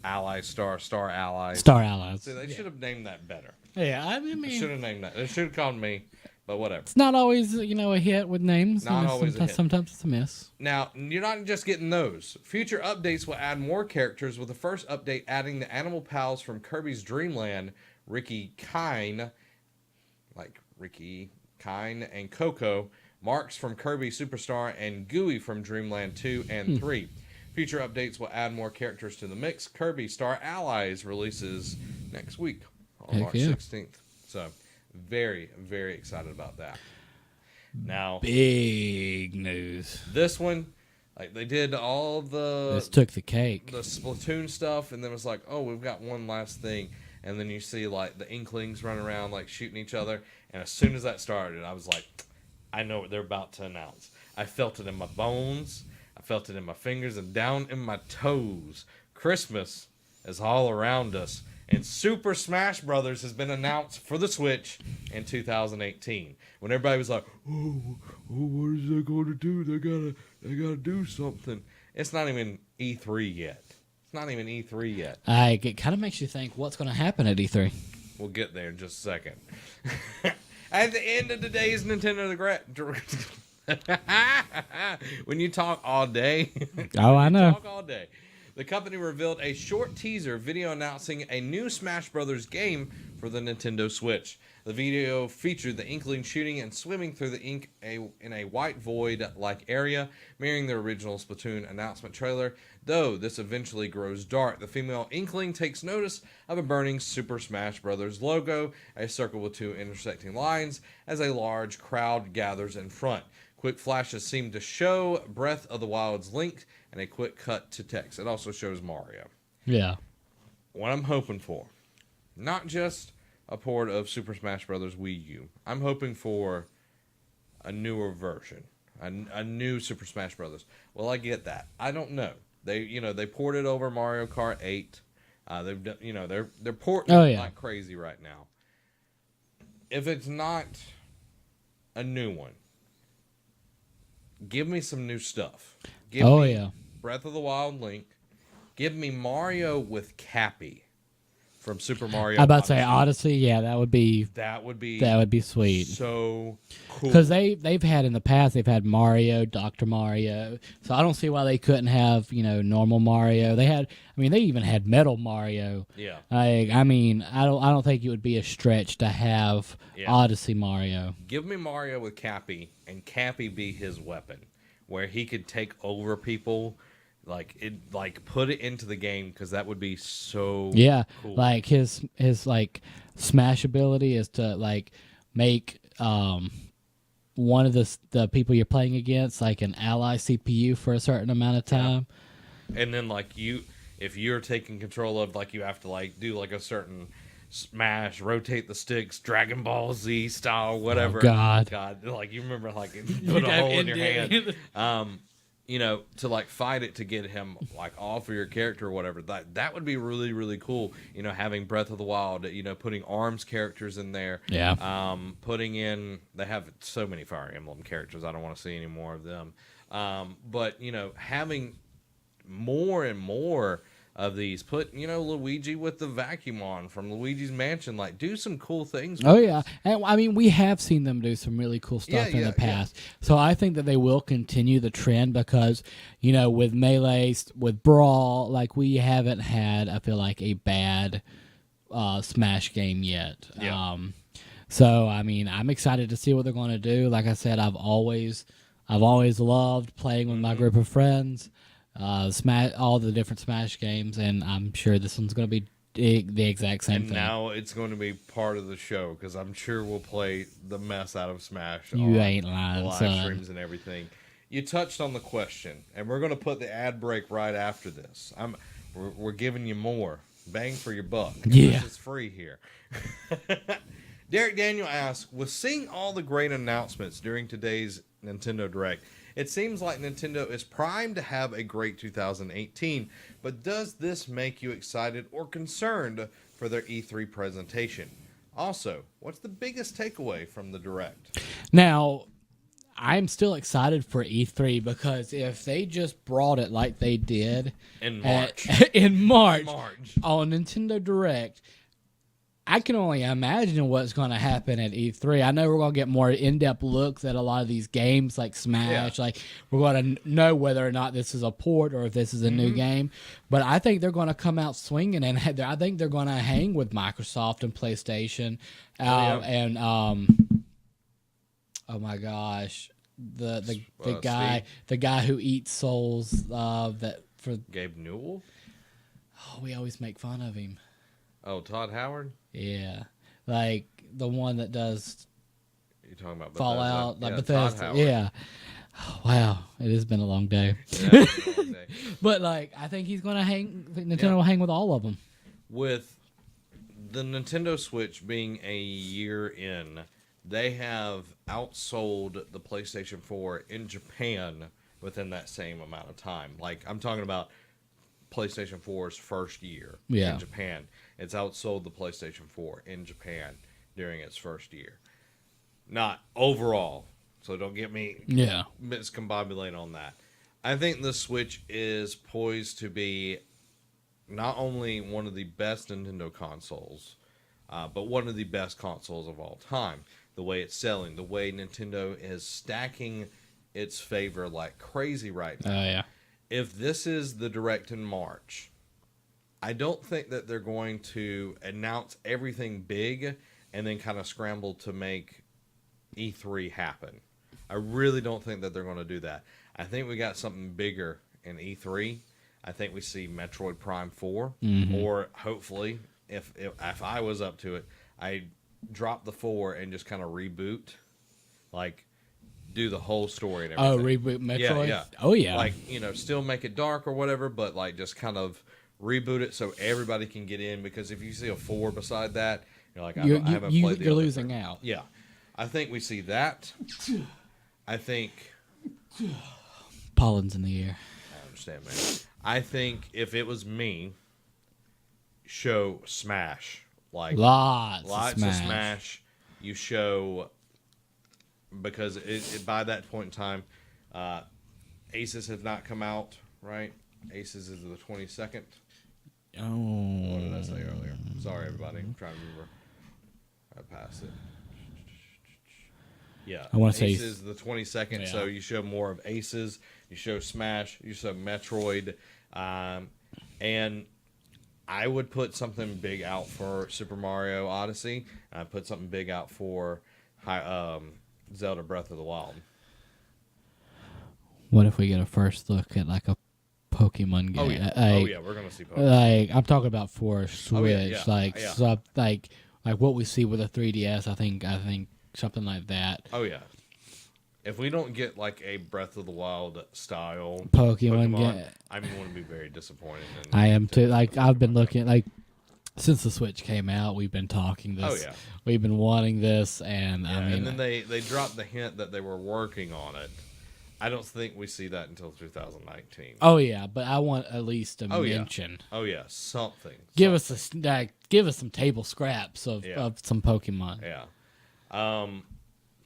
Allies, Star Allies. Star Allies. See, they should have named that better. Yeah, I They mean, should have named that. They should have called me, but whatever. it's not always a hit with names. Not always a hit. Sometimes it's a miss. Now, you're not just getting those. Future updates will add more characters, with the first update adding the animal pals from Kirby's Dream Land, Ricky Kine, and Coco, Marks from Kirby Superstar, and Gooey from Dreamland 2 and 3. Future updates will add more characters to the mix. Kirby Star Allies releases next week on Heck March yeah. 16th. So, very, very excited about that. Now, Big news. this one, like they did all This took the cake. the Splatoon stuff, and then it's like, oh, we've got one last thing. And then you see like the Inklings running around like shooting each other. And as soon as that started, I was like, I know what they're about to announce. I felt it in my bones. I felt it in my fingers and down in my toes. Christmas is all around us. And Super Smash Brothers has been announced for the Switch in 2018. When everybody was like, oh, what is they going to do? They gotta do something. It's not even E3 yet. It's not even E3 yet. It kind of makes you think, what's going to happen at E3? We'll get there in just a second. At the end of today's Nintendo Direct, when you talk all day, Oh, I know. talk all day. The company revealed a short teaser video announcing a new Smash Brothers game for the Nintendo Switch. The video featured the Inkling shooting and swimming through the ink in a white void-like area, mirroring the original Splatoon announcement trailer. Though this eventually grows dark, the female Inkling takes notice of a burning Super Smash Brothers logo, a circle with 2 intersecting lines, as a large crowd gathers in front. Quick flashes seem to show Breath of the Wild's Link, and a quick cut to text. It also shows Mario. Yeah. What I'm hoping for, not just a port of Super Smash Bros. Wii U. I'm hoping for a newer version, a new Super Smash Bros. Well, I get that. I don't know. They ported over Mario Kart 8. They've done, they're porting like crazy right now. If it's not a new one, give me some new stuff. Give me Breath of the Wild Link. Give me Mario with Cappy from Super Mario. I'm about to say Odyssey. Yeah, that would be sweet. So cool. Because they've had in the past, they've had Mario, Dr. Mario. So I don't see why they couldn't have normal Mario. They even had Metal Mario. Yeah. I don't think it would be a stretch to have Odyssey Mario. Give me Mario with Cappy, and Cappy be his weapon, where he could take over people. Put it into the game, because that would be so cool. Like his smash ability is to make one of the people you're playing against like an ally CPU for a certain amount of time. And then like if you're taking control of, like, you have to like do like a certain smash, rotate the sticks, Dragon Ball Z style, whatever. Oh, God, like you remember like put a hole in your hand. To like fight it to get him like off of your character or whatever. That would be really, really cool. Having Breath of the Wild, putting ARMS characters in there. Yeah. Putting in, they have so many Fire Emblem characters. I don't want to see any more of them. But having more and more of these, put Luigi with the vacuum on from Luigi's Mansion, like do some cool things with yeah, and I mean we have seen them do some really cool stuff in the past, so I think that they will continue the trend because with Melee, with Brawl, like we haven't had, I feel like, a bad Smash game yet. So I mean I'm excited to see what they're going to do. Like I said, I've always loved playing with my group of friends. Smash, all the different Smash games, and I'm sure this one's going to be the exact same thing. And now it's going to be part of the show because I'm sure we'll play the mess out of Smash. You ain't lying, live son. Streams and everything. You touched on the question, and we're going to put the ad break right after this. We're giving you more bang for your buck. Yeah, this is free here. Derek Daniel asks, with seeing all the great announcements during today's Nintendo Direct, it seems like Nintendo is primed to have a great 2018, but does this make you excited or concerned for their E3 presentation? Also, what's the biggest takeaway from the Direct? Now, I'm still excited for E3 because if they just brought it like they did in March, on Nintendo Direct, I can only imagine what's going to happen at E3. I know we're going to get more in-depth looks at a lot of these games like Smash. Like we're going to know whether or not this is a port or if this is a new game. But I think they're going to come out swinging, and I think they're going to hang with Microsoft and PlayStation. And oh my gosh, the guy who eats souls Gabe Newell. Oh, we always make fun of him. Oh, Todd Howard? Yeah. Like the one that does You're talking about Fallout, like Bethesda. Bethesda. Yeah. Oh, wow. It has been a long day. But like I think he's going to Nintendo will hang with all of them. With the Nintendo Switch being a year in, they have outsold the PlayStation 4 in Japan within that same amount of time. Like I'm talking about PlayStation 4's first year in Japan. It's outsold the PlayStation 4 in Japan during its first year. Not overall, so don't get me miscombobulated on that. I think the Switch is poised to be not only one of the best Nintendo consoles, but one of the best consoles of all time. The way it's selling, the way Nintendo is stacking its favor like crazy right now. If this is the Direct in March, I don't think that they're going to announce everything big and then kind of scramble to make E3 happen. I really don't think that they're going to do that. I think we got something bigger in E3. I think we see Metroid Prime 4, or hopefully, if I was up to it, I'd drop the 4 and just kind of reboot, like do the whole story and everything. Oh, reboot Metroid? Yeah. Oh, yeah. Like, still make it dark or whatever, but like just kind of reboot it so everybody can get in, because if you see a 4 beside that, you're like, I haven't played the You're other losing 3. out. Yeah. I think we see that. I think... Pollen's in the air. I understand, man. I think if it was me, show Smash. Like lots of Smash. You show... Because by that point in time, Aces have not come out, right? Aces is the 22nd. Oh. What did I say earlier? Sorry, everybody. I'm trying to remember. I passed it. Yeah. I want to say Aces the 22nd, so you show more of Aces. You show Smash. You show Metroid. And I would put something big out for Super Mario Odyssey. And I'd put something big out for Zelda Breath of the Wild. What if we get a first look at like a Pokemon game? Oh yeah, we're gonna see Pokemon. Like I'm talking about for Switch, like what we see with a 3DS. I think something like that. Oh yeah, If we don't get like a Breath of the Wild style Pokemon game. I'm going to be very disappointed. I am too. Like I've been looking since the Switch came out, we've been talking this. Oh yeah, we've been wanting this, and I mean, and then they dropped the hint that they were working on it. I don't think we see that until 2019. Oh yeah, but I want at least a mention. Oh yeah, something. Give us some table scraps of some Pokemon. Yeah.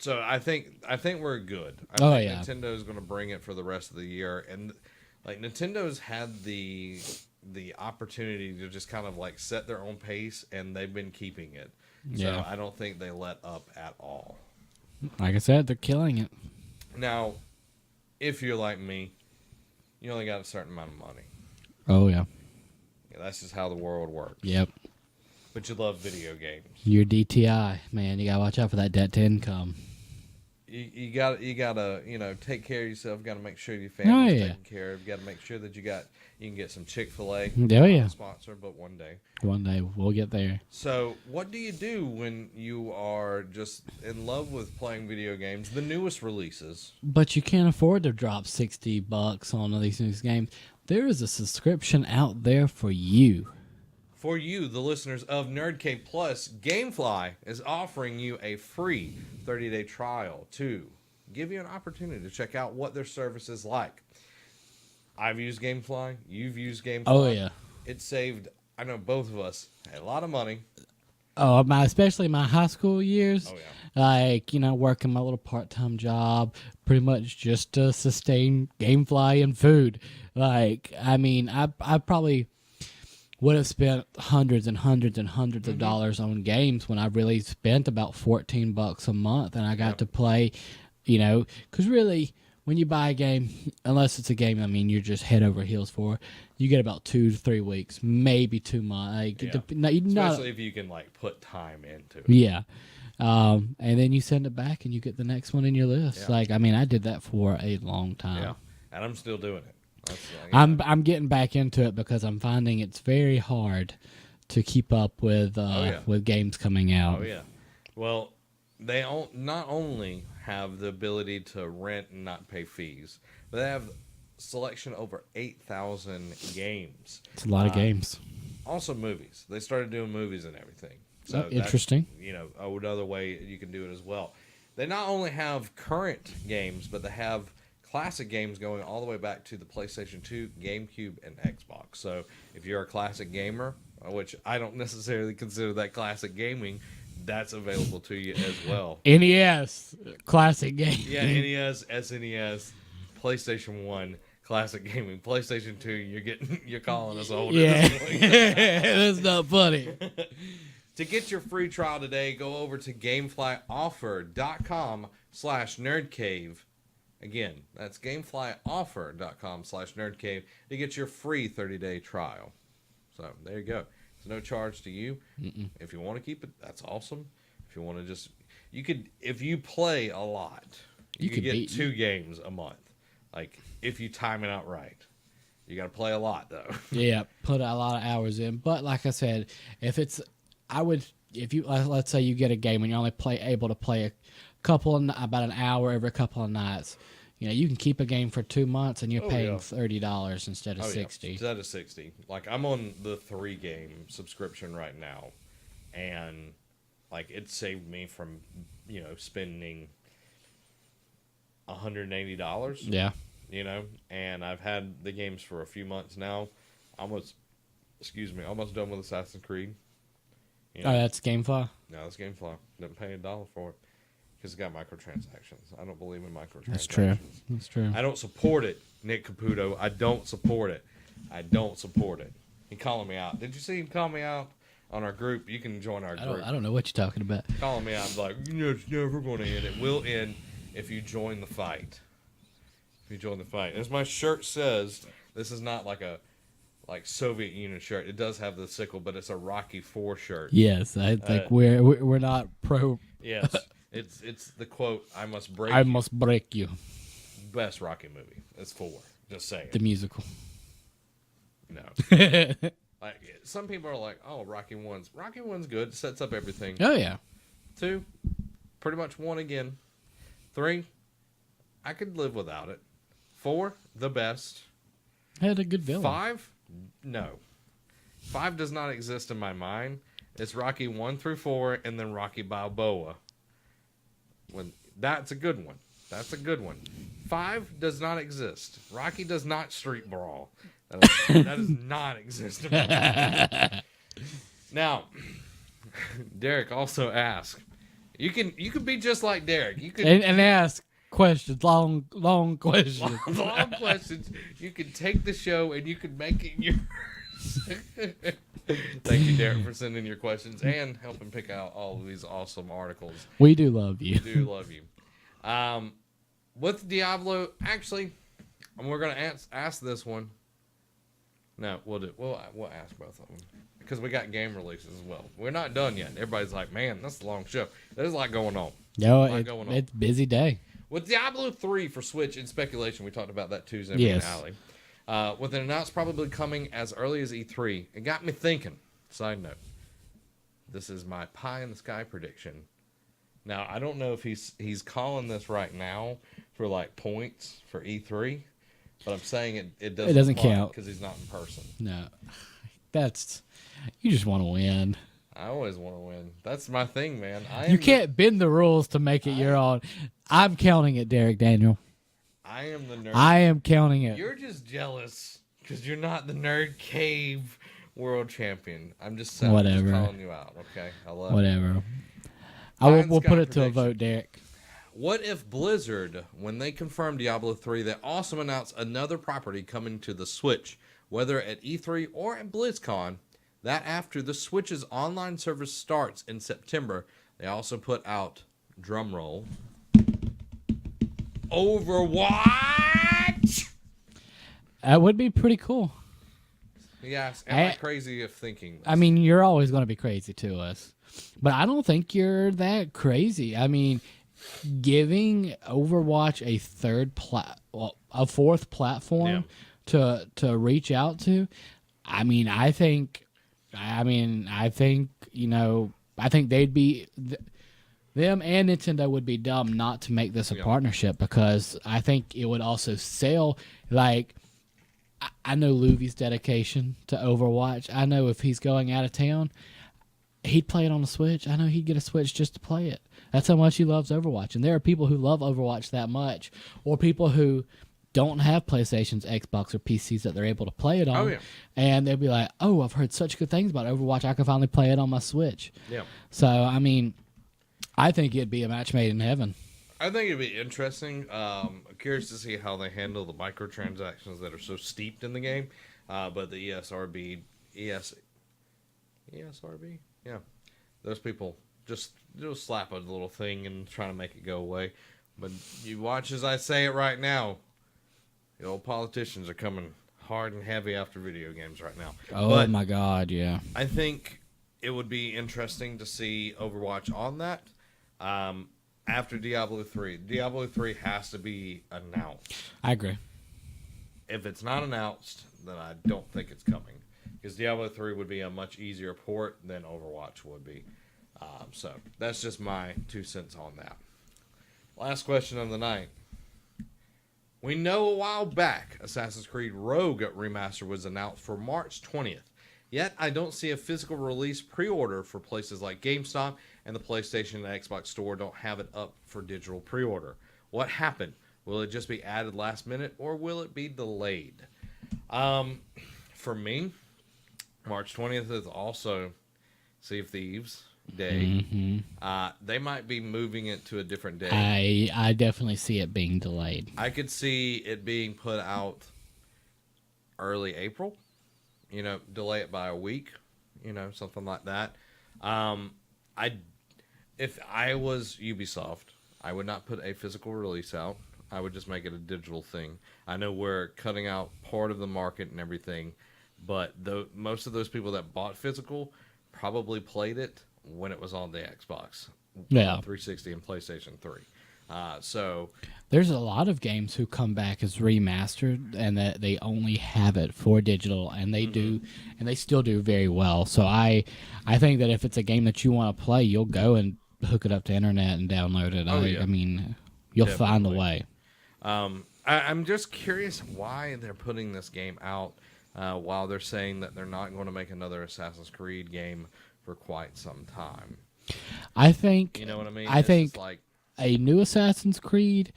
So I think we're good. I think Nintendo is going to bring it for the rest of the year, and like Nintendo's had the opportunity to just kind of like set their own pace, and they've been keeping it. So I don't think they let up at all. Like I said, they're killing it. Now, if you're like me, you only got a certain amount of money. Oh yeah. That's just how the world works. Yep. But you love video games. Your DTI, man, you gotta watch out for that debt to income. You gotta take care of yourself. Got to make sure your family's taken care of. Got to make sure that you can get some Chick-fil-A. Oh yeah, sponsor, but one day we'll get there. So, what do you do when you are just in love with playing video games, the newest releases? But you can't afford to drop $60 on these new games. There is a subscription out there for you. For you, the listeners of Nerd Cave Plus, GameFly is offering you a free 30-day trial to give you an opportunity to check out what their service is like. I've used GameFly. You've used GameFly. Oh, yeah. It saved, I know both of us, a lot of money. Oh, especially my high school years. Oh, yeah. Like, working my little part-time job, pretty much just to sustain GameFly and food. Like, I mean, I probably would have spent hundreds and hundreds and hundreds of dollars on games when I really spent about $14 a month, and I got to play, because really, when you buy a game, unless it's a game, I mean, you're just head over heels for, you get about 2 to 3 weeks, maybe 2 months. Especially if you can put time into it. Yeah. And then you send it back, and you get the next one in your list. Yeah. I did that for a long time. Yeah, and I'm still doing it. I'm getting back into it because I'm finding it's very hard to keep up with games coming out. Oh yeah. Well, they not only have the ability to rent and not pay fees, but they have selection over 8,000 games. It's a lot of games. Also movies. They started doing movies and everything. So interesting. Another way you can do it as well. They not only have current games, but they have classic games going all the way back to the PlayStation 2, GameCube, and Xbox. So if you're a classic gamer, which I don't necessarily consider that classic gaming, that's available to you as well. NES, classic game. Yeah, NES, SNES, PlayStation 1, classic gaming. PlayStation 2, you're calling us old. Yeah, that's not funny. To get your free trial today, go over to gameflyoffer.com/nerdcave. Again, that's gameflyoffer.com/nerdcave to get your free 30-day trial. So there you go. It's no charge to you. Mm-mm. If you want to keep it, that's awesome. If you want to if you play a lot, you could get 2 games a month. If you time it out right. You got to play a lot though. Yeah, put a lot of hours in. But like I said, if let's say you get a game and you're only able to play about an hour every couple of nights. You can keep a game for 2 months and you're paying $30 instead of $60. Yeah. Instead of $60. I'm on the 3-game subscription right now, and it saved me from spending $180. Yeah. And I've had the games for a few months now. Almost done with Assassin's Creed. Oh, that's GameFly? No, that's GameFly. Didn't pay $1 for it. Because it's got microtransactions. I don't believe in microtransactions. That's true. I don't support it, Nick Caputo. I don't support it. He's calling me out. Did you see him call me out on our group? You can join our group. I don't know what you're talking about. Calling me out. I'm like, it's never going to end. It will end if you join the fight. As my shirt says, this is not like a Soviet Union shirt. It does have the sickle, but it's a Rocky IV shirt. Yes, I think we're not pro. Yes. It's the quote, I must break you. Best Rocky movie. It's 4. Just saying. The musical. No. Some people are like, oh, Rocky 1's good. Sets up everything. Oh, yeah. 2, pretty much 1 again. 3, I could live without it. 4, the best. Had a good villain. 5, no. 5 does not exist in my mind. It's Rocky 1 through 4, and then Rocky Balboa. That's a good one. That's a good one. 5 does not exist. Rocky does not street brawl. That does not exist in my mind. Now, Derek also asked. You can be just like Derek. You can and ask questions, long questions. long questions. You can take the show and you can make it yours. Thank you, Derek, for sending your questions and helping pick out all of these awesome articles. We do love you. We do love you. With Diablo, actually, we're going to ask this one. No, we'll ask both of them because we got game releases as well. We're not done yet. Everybody's like, man, that's a long show. There's a lot going on. No, it's a busy day. With Diablo 3 for Switch in speculation, we talked about that Tuesday yes. in Alley. With an announcement probably coming as early as E3, it got me thinking. Side note, this is my pie in the sky prediction. Now, I don't know if he's calling this right now for like points for E3, but I'm saying it doesn't count because he's not in person. No, you just want to win. I always want to win. That's my thing, man. You can't bend the rules to make it your own. I'm counting it, Derek Daniel. I am the nerd. I am counting it. You're just jealous because you're not the Nerd Cave world champion. I'm just saying. Whatever. Just calling you out. Okay, I love whatever. We'll put it to a vote, Derek. What if Blizzard, when they confirmed Diablo 3, they also announced another property coming to the Switch, whether at E3 or at BlizzCon, that after the Switch's online service starts in September, they also put out, drumroll, Overwatch? That would be pretty cool. Yes, am I crazy of thinking this? I mean, you're always going to be crazy to us. But I don't think you're that crazy. I mean, giving Overwatch a fourth platform to reach out to, I think they'd be them and Nintendo would be dumb not to make this a partnership because I think it would also sell. Like, I know Luvy's dedication to Overwatch. I know if he's going out of town, he'd play it on the Switch. I know he'd get a Switch just to play it. That's how much he loves Overwatch. And there are people who love Overwatch that much, or people who don't have PlayStations, Xbox, or PCs that they're able to play it on. Oh, yeah. And they'll be like, oh, I've heard such good things about Overwatch. I can finally play it on my Switch. Yeah. So, I mean, I think it'd be a match made in heaven. I think it'd be interesting. I'm curious to see how they handle the microtransactions that are so steeped in the game. But the ESRB, yeah, those people just slap a little thing and try to make it go away. But you watch as I say it right now. The old politicians are coming hard and heavy after video games right now. Oh, my God, yeah. I think it would be interesting to see Overwatch on that. After Diablo 3. Diablo 3 has to be announced. I agree. If it's not announced, then I don't think it's coming. Because Diablo 3 would be a much easier port than Overwatch would be. So that's just my 2 cents on that. Last question of the night. We know a while back Assassin's Creed Rogue Remaster was announced for March 20th. Yet I don't see a physical release pre-order for places like GameStop, and the PlayStation and Xbox Store don't have it up for digital pre-order. What happened? Will it just be added last minute, or will it be delayed? For me, March 20th is also Sea of Thieves Day. Mm-hmm. They might be moving it to a different day. I definitely see it being delayed. I could see it being put out early April. Delay it by a week. Something like that. If I was Ubisoft, I would not put a physical release out. I would just make it a digital thing. I know we're cutting out part of the market and everything, but most of those people that bought physical probably played it when it was on the Xbox 360 and PlayStation 3. So there's a lot of games who come back as remastered and that they only have it for digital, and they do, and they still do very well. So I think that if it's a game that you want to play, you'll go and hook it up to internet and download it. I mean, you'll find a way. I'm just curious why they're putting this game out while they're saying that they're not going to make another Assassin's Creed game for quite some time. I think You know what I mean? I It's think just like, a new Assassin's Creed,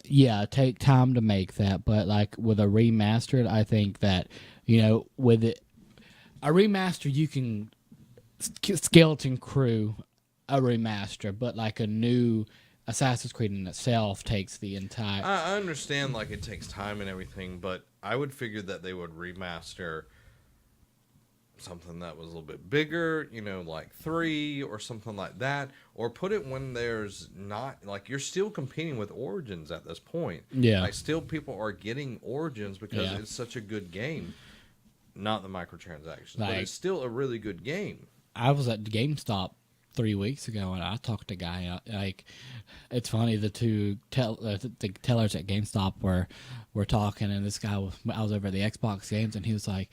yeah, take time to make that, but like with a remastered, I think that with a remaster you can skeleton crew a remaster, but like a new Assassin's Creed in itself takes the entire. I understand like it takes time and everything, but I would figure that they would remaster something that was a little bit bigger, like 3 or something like that, or put it when there's not, like, you're still competing with Origins at this point. Yeah. Like, still people are getting Origins because Yeah. it's such a good game. Not the microtransactions, but Like- it's still a really good game. I was at GameStop 3 weeks ago, and I talked to a guy. Like, it's funny. The two the tellers at GameStop were talking, and this guy I was over at the Xbox games, and he's like,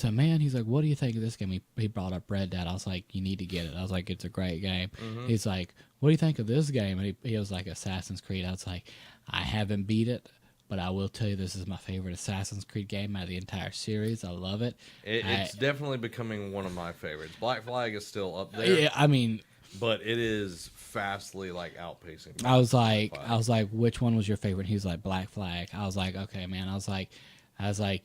man, what do you think of this game? He brought up Red Dead. I was like, you need to get it. I was like, it's a great game. Mm-hmm. He's like, what do you think of this game? And he was like, Assassin's Creed. I was like, I haven't beat it, but I will tell you this is my favorite Assassin's Creed game out of the entire series. I love it. It's definitely becoming one of my favorites. Black Flag is still up there. Yeah, I mean, but it is fastly like outpacing. I was like, which one was your favorite? He was like, Black Flag. I was like, okay, man. I was like,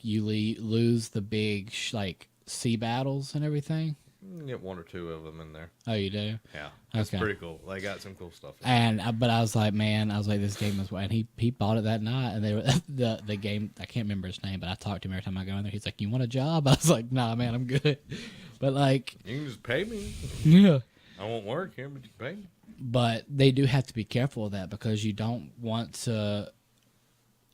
you lose the big like sea battles and everything. You can get 1 or 2 of them in there. Oh, you do? Yeah, it's Okay. pretty cool. They got some cool stuff. But I was like, man, this game was. And he bought it that night, and they were the game. I can't remember his name, but I talked to him every time I go in there. He's like, you want a job? I was like, nah, man, I'm good. But like, You can just pay me. yeah. I won't work here, but you pay me. But they do have to be careful of that because you don't want to.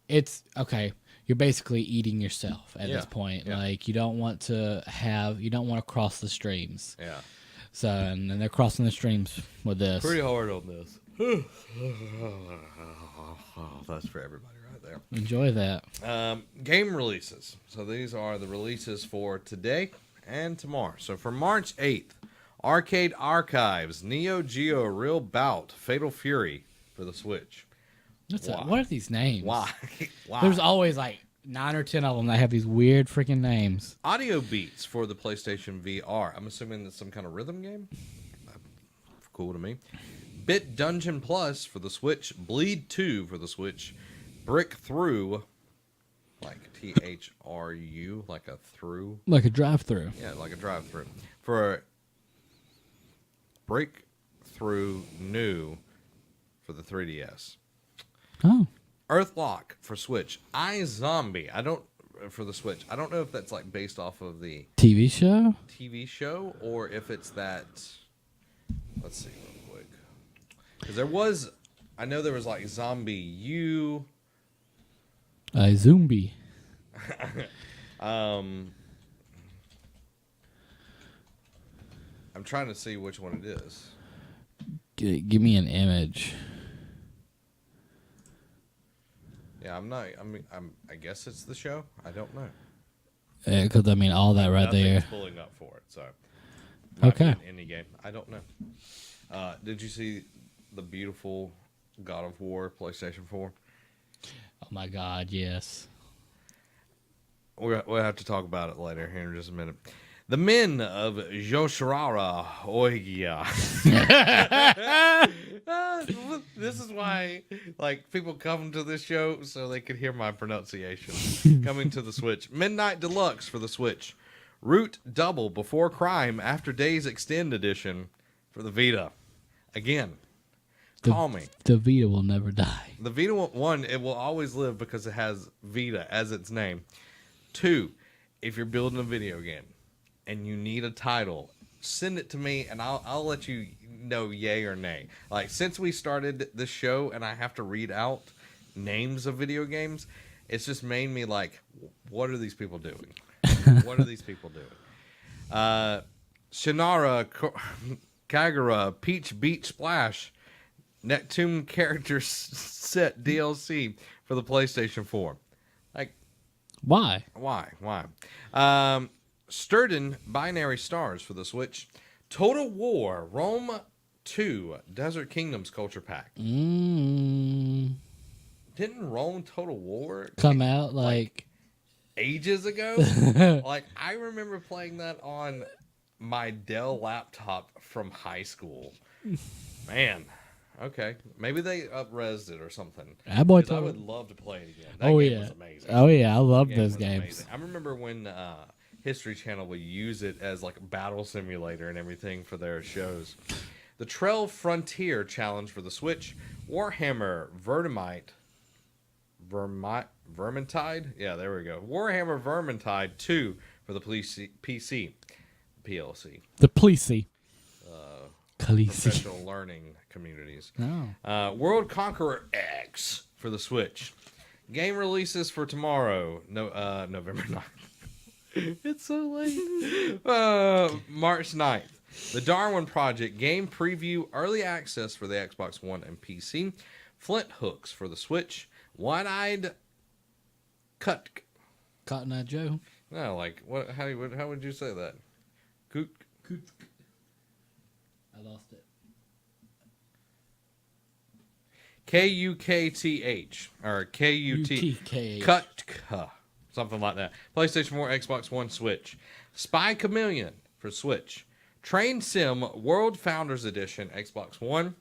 It's okay. You're basically eating yourself at this point. Yeah. Like you don't want to cross the streams. Yeah, So and then they're crossing the streams with this. pretty hard on this. That's for everybody right there. Enjoy that. Game releases. So these are the releases for today and tomorrow. So for March 8th, Arcade Archives, Neo Geo Real Bout, Fatal Fury for the Switch. Why? What are these names? Why? Why? There's always like 9 or 10 of them that have these weird freaking names. Audio Beats for the PlayStation VR. I'm assuming that's some kind of rhythm game. Cool to me. Bit Dungeon Plus for the Switch. Bleed 2 for the Switch. Brick Through, like THRU, like a through. Like a drive-through. Yeah, like a drive-through. For Breakthrough New for the 3DS. Oh. Earthlock for Switch. iZombie. For the Switch. I don't know if that's like based off of the TV show? TV show or if it's that. Let's see real quick. Because I know there was like Zombie U. Zombie. I'm trying to see which one it is. Give me an image. Yeah, I guess it's the show. I don't know. Because I mean, all that right Nothing's there. pulling up for it. So. Okay. Any game. I don't know. Did you see the beautiful God of War PlayStation 4? Oh my God! Yes. We'll have to talk about it later here in just a minute. The men of Yoshirara Oigia. This is why, like, people come to this show so they could hear my pronunciation. Coming to the Switch. Midnight Deluxe for the Switch. Root Double Before Crime After Days Extend Edition for the Vita. Again, call me. The Vita will never die. The Vita one, it will always live because it has Vita as its name. 2, if you're building a video game and you need a title, send it to me and I'll let you know yay or nay. Like, since we started this show and I have to read out names of video games, it's just made me like, what are these people doing? What are these people doing? Shannara, Kagura, Peach Beach Splash, Neptune Character Set DLC for the PlayStation 4. Like, Why? why? Sturden Binary Stars for the Switch. Total War Rome 2 Desert Kingdoms Culture Pack. didn't Rome Total War come out like ages ago? Like, I remember playing that on my Dell laptop from high school. Man. Okay. Maybe they up-resed it or something. I would love to play it again. That game was amazing. Oh, yeah. I love That those was games. amazing. I remember when History Channel would use it as like a battle simulator and everything for their shows. The Trail Frontier Challenge for the Switch. Warhammer Vermintide? Yeah, there we go. Warhammer Vermintide 2 for the PC. PLC. The Plessy. Professional learning communities. Oh. World Conqueror X for the Switch. Game releases for tomorrow, November 9th. It's so late. March 9th. The Darwin Project game preview early access for the Xbox One and PC. Flint Hooks for the Switch. One-eyed Cotton Eye Joe. No, like what? How would you say that? Coot. I lost it. KUKTH or KUT. Kutka. Something like that. PlayStation 4, Xbox One, Switch. Spy Chameleon for Switch. Train Sim World Founders Edition, Xbox One.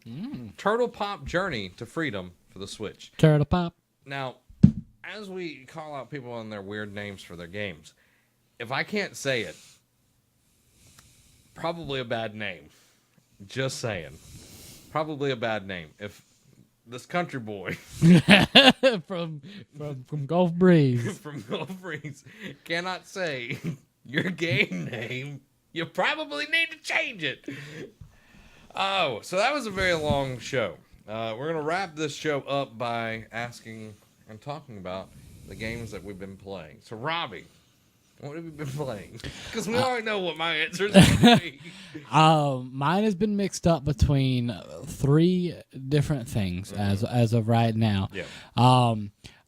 Turtle Pop Journey to Freedom for the Switch. Turtle Pop. Now, as we call out people on their weird names for their games, if I can't say it, probably a bad name. Just saying. Probably a bad name. If this country boy from Gulf Breeze from Gulf Breeze cannot say your game name, you probably need to change it. Oh, so that was a very long show. We're going to wrap this show up by asking and talking about the games that we've been playing. So, Robbie, what have you been playing? Because we already know what my answer is going to be. Mine has been mixed up between 3 different things as of right now. Yeah.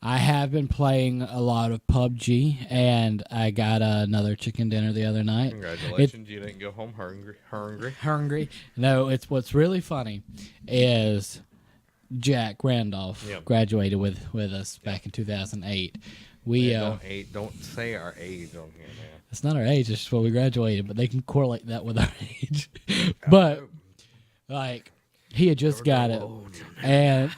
I have been playing a lot of PUBG, and I got another chicken dinner the other night. Congratulations, you didn't go home hungry. No, it's what's really funny is Jack Randolph graduated with us back in 2008. Don't say our age on here, man. It's not our age, it's just what we graduated, but they can correlate that with our age. But like he had just got it. And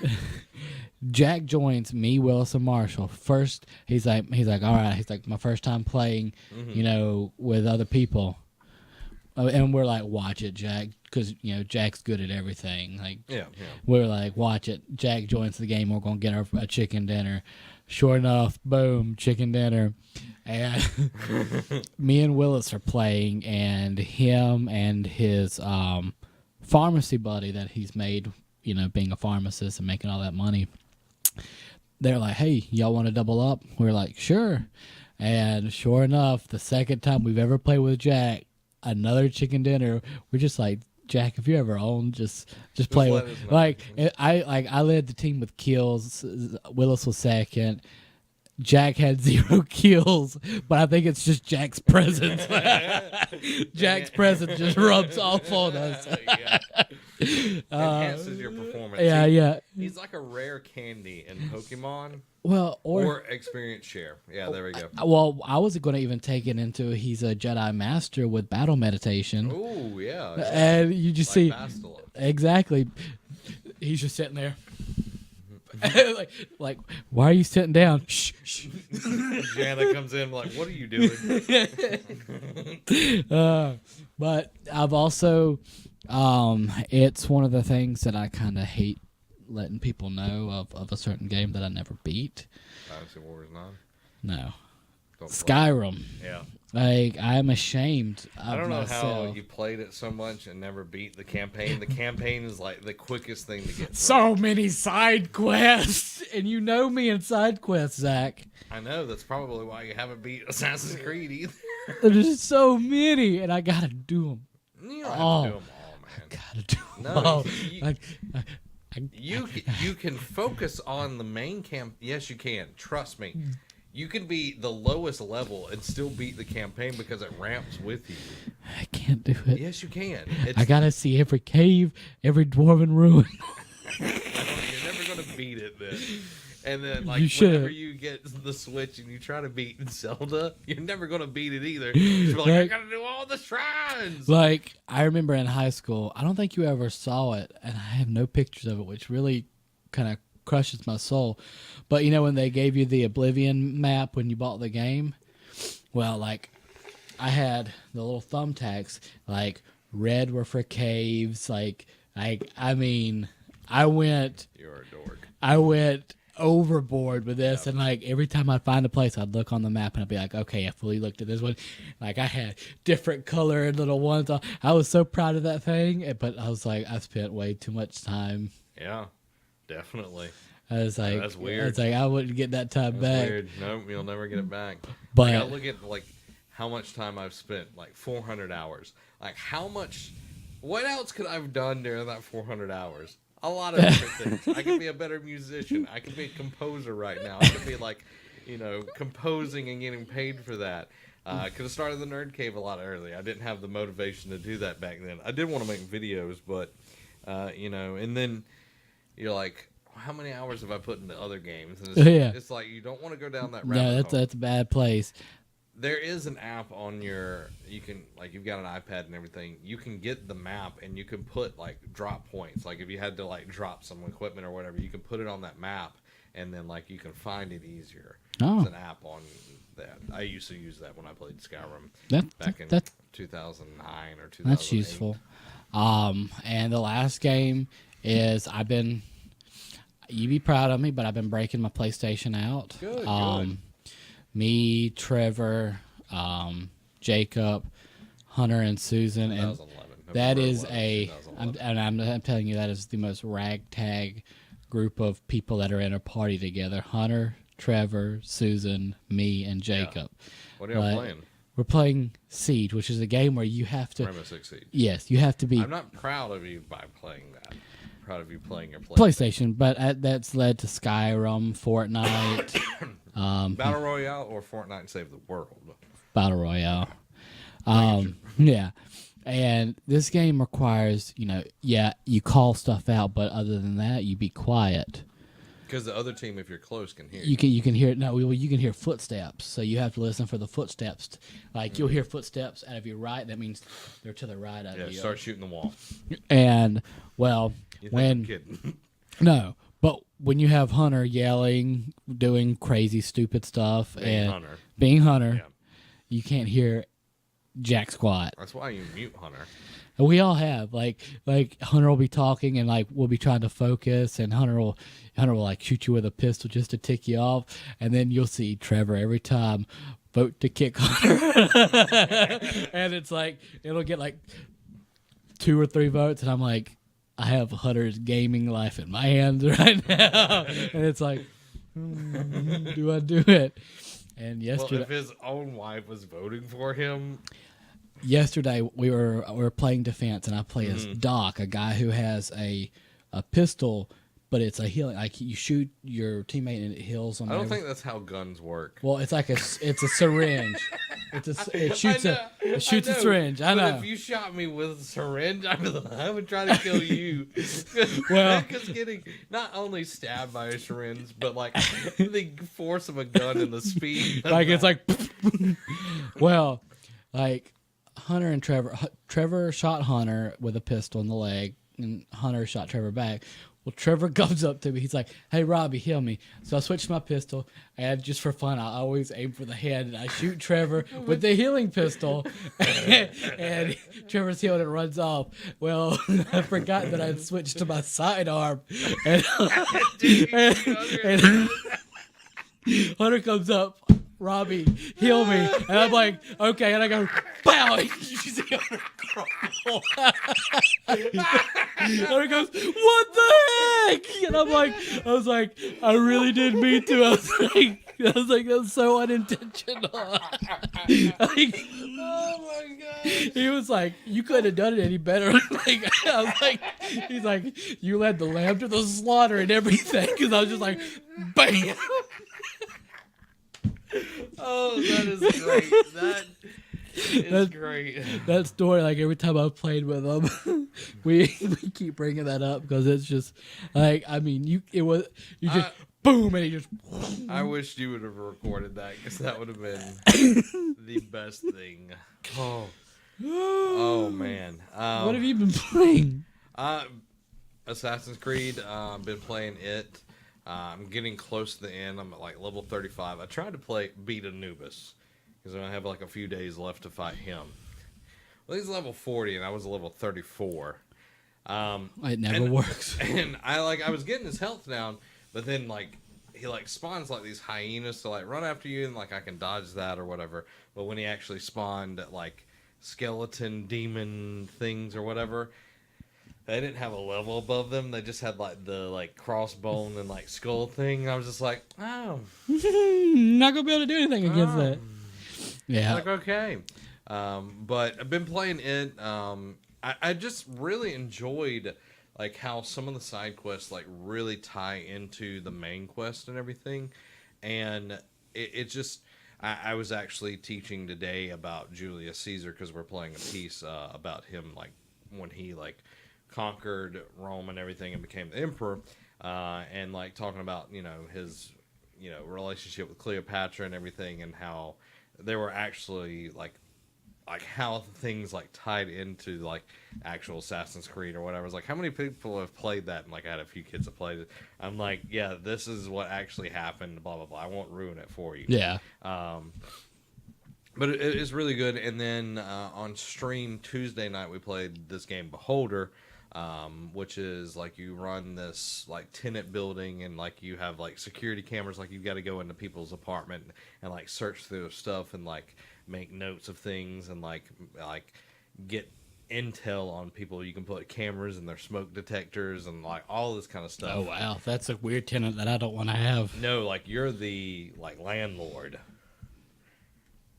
Jack joins me, Willis, and Marshall. First he's like, all right, he's like, my first time playing, with other people. And we're like, watch it, Jack, because Jack's good at everything. Like, we're like, watch it. Jack joins the game. We're gonna get a chicken dinner. Sure enough, boom, chicken dinner. And me and Willis are playing, and him and his pharmacy buddy that he's made, being a pharmacist and making all that money. They're like, hey, y'all want to double up? We're like, sure. And sure enough, the second time we've ever played with Jack, another chicken dinner, we're just like, Jack, if you ever own, just play with. I led the team with kills. Willis was second. Jack had 0 kills, but I think it's just Jack's presence. Jack's presence just rubs off on us. Enhances your performance. Yeah. He's like a rare candy in Pokemon. Well, or experience share. Yeah, there we go. Well, I was going to even take it into he's a Jedi Master with battle meditation. Oh, yeah. And you just see Bastila. Exactly. He's just sitting there. like, why are you sitting down? Shh. Jana comes in like, what are you doing? But I've also, it's one of the things that I kind of hate letting people know of a certain game that I never beat. Dynasty Warriors 9? No. Skyrim. Yeah. Like, I'm ashamed of I don't know myself. how you played it so much and never beat the campaign. The campaign is like the quickest thing to get through. So many side quests, and you know me in side quests, Zach. I know, that's probably why you haven't beat Assassin's Creed either. There's so many, and I gotta do them. You don't have to do them all, man. I gotta do them all. You can focus on the main camp. Yes, you can. Trust me. You can be the lowest level and still beat the campaign because it ramps with you. I can't do it. Yes, you can. I gotta see every cave, every dwarven ruin. You're never going to beat it then. And then, like, You should. whenever you get the Switch and you try to beat Zelda, you're never going to beat it either. You're like, I got to do all the shrines. Like, I remember in high school, I don't think you ever saw it, and I have no pictures of it, which really kind of crushes my soul. But, you know, when they gave you the Oblivion map when you bought the game, well, like, I had the little thumbtacks, like, red were for caves, like, I mean, I went... You're a dork. I went overboard with this, and like every time I'd find a place, I'd look on the map and I'd be like, okay, I fully looked at this one. Like I had different colored little ones. I was so proud of that thing, but I was like, I spent way too much time. Yeah, definitely. I was like, that's weird. I was like, I wouldn't get that time back. Weird. No, you'll never get it back. But like, I look at like how much time I've spent, like 400 hours. Like how much? What else could I've done during that 400 hours? A lot of different things. I could be a better musician. I could be a composer right now. I could be like, you know, composing and getting paid for that. Could have started the Nerd Cave a lot earlier. I didn't have the motivation to do that back then. I did want to make videos, but, you know, and then you're like, how many hours have I put into other games? And it's like you don't want to go down that rabbit hole. That's a bad place. There is an app on you can, like, you've got an iPad and everything. You can get the map and you can put, like, drop points. Like, if you had to, like, drop some equipment or whatever, you can put it on that map and then, like, you can find it easier. Oh. There's an app on that. I used to use that when I played Skyrim back in 2009 or 2008. That's useful. And the last game is you'd be proud of me, but I've been breaking my PlayStation out. Good. Me, Trevor, Jacob, Hunter, and Susan, and 2011. that is 2011. I'm telling you, that is the most ragtag group of people that are in a party together. Hunter, Trevor, Susan, me, and Jacob. Yeah. What are y'all playing? We're playing Siege, which is a game where you have to... Rainbow Six Siege. Yes, you have to be... I'm not proud of you by playing that. I'm proud of you playing your PlayStation, but that's led to Skyrim, Fortnite... Battle Royale or Fortnite Save the World? Battle Royale. Yeah. And this game requires, you call stuff out, but other than that, you be quiet. Because the other team, if you're close, can hear you. You can hear you can hear footsteps, so you have to listen for the footsteps. Like you'll hear footsteps out of your right, that means they're to the right of you. Yeah, start shooting the wall. And well, you think I'm kidding? No. But when you have Hunter yelling, doing crazy, stupid stuff, being Hunter, you can't hear jack squat. That's why you mute Hunter. And we all have like Hunter will be talking and like we'll be trying to focus, and Hunter will like shoot you with a pistol just to tick you off, and then you'll see Trevor every time vote to kick Hunter, and it's like it'll get like 2 or 3 votes, and I'm like, I have Hunter's gaming life in my hands right now. And it's like, do I do it? And yesterday... Well, if his own wife was voting for him... Yesterday, we were playing defense, and I play as Doc, a guy who has a pistol, but it's a healing. Like, you shoot your teammate, and it heals them. I don't think that's how guns work. Well, it's like it's a syringe. It shoots a syringe. I know. But if you shot me with a syringe, I would try to kill you. Well, because getting not only stabbed by a syringe, but like the force of a gun and the speed. Like it's like, well, like Hunter and Trevor shot Hunter with a pistol in the leg, and Hunter shot Trevor back. Well, Trevor comes up to me. He's like, "Hey, Robbie, heal me." So I switched my pistol, and just for fun, I always aim for the head, and I shoot Trevor with the healing pistol, and Trevor's healed and runs off. Well, I forgot that I'd switched to my sidearm, and Hunter comes up. Robbie, heal me. And I'm like, okay. And I go, pow. You see Hunter crumble. Hunter goes, what the heck? And I was like, I really didn't mean to. I was like, that was so unintentional. Like, oh my god. He was like, you couldn't have done it any better. Like, I was like, he's like, you led the lamb to the slaughter and everything. Because I was just like, bam. Oh, that is great. That is great. That story, like every time I've played with them, we keep bringing that up because it's just like, I mean, boom, and he just. I wish you would have recorded that because that would have been the best thing. Oh man. What have you been playing? Assassin's Creed. I've been playing it. I'm getting close to the end. I'm at like level 35. I tried to beat Anubis because I have like a few days left to fight him. Well, he's level 40 and I was level 34. It never works. And I was getting his health down, but then like he like spawns like these hyenas to like run after you, and like I can dodge that or whatever. But when he actually spawned like skeleton demon things or whatever, they didn't have a level above them. They just had like the like crossbone and like skull thing. And I was just like, oh, not gonna be able to do anything against that. Yeah. Like okay, but I've been playing it. I just really enjoyed like how some of the side quests like really tie into the main quest and everything, and it just. I was actually teaching today about Julius Caesar because we're playing a piece about him like when he like conquered Rome and everything and became the emperor, and like talking about his relationship with Cleopatra and everything, and how they were actually like how things like tied into like actual Assassin's Creed or whatever. I was like, how many people have played that? And like I had a few kids that played it. I'm like, yeah, this is what actually happened, blah blah blah. I won't ruin it for you. Yeah. But it is really good. And then on stream Tuesday night we played this game Beholder, which is like you run this like tenant building and like you have like security cameras, like you've got to go into people's apartment and like search through their stuff and like make notes of things and like get intel on people. You can put cameras in their smoke detectors and like all this kind of stuff. Oh wow, that's a weird tenant that I don't want to have. No, like you're the like landlord.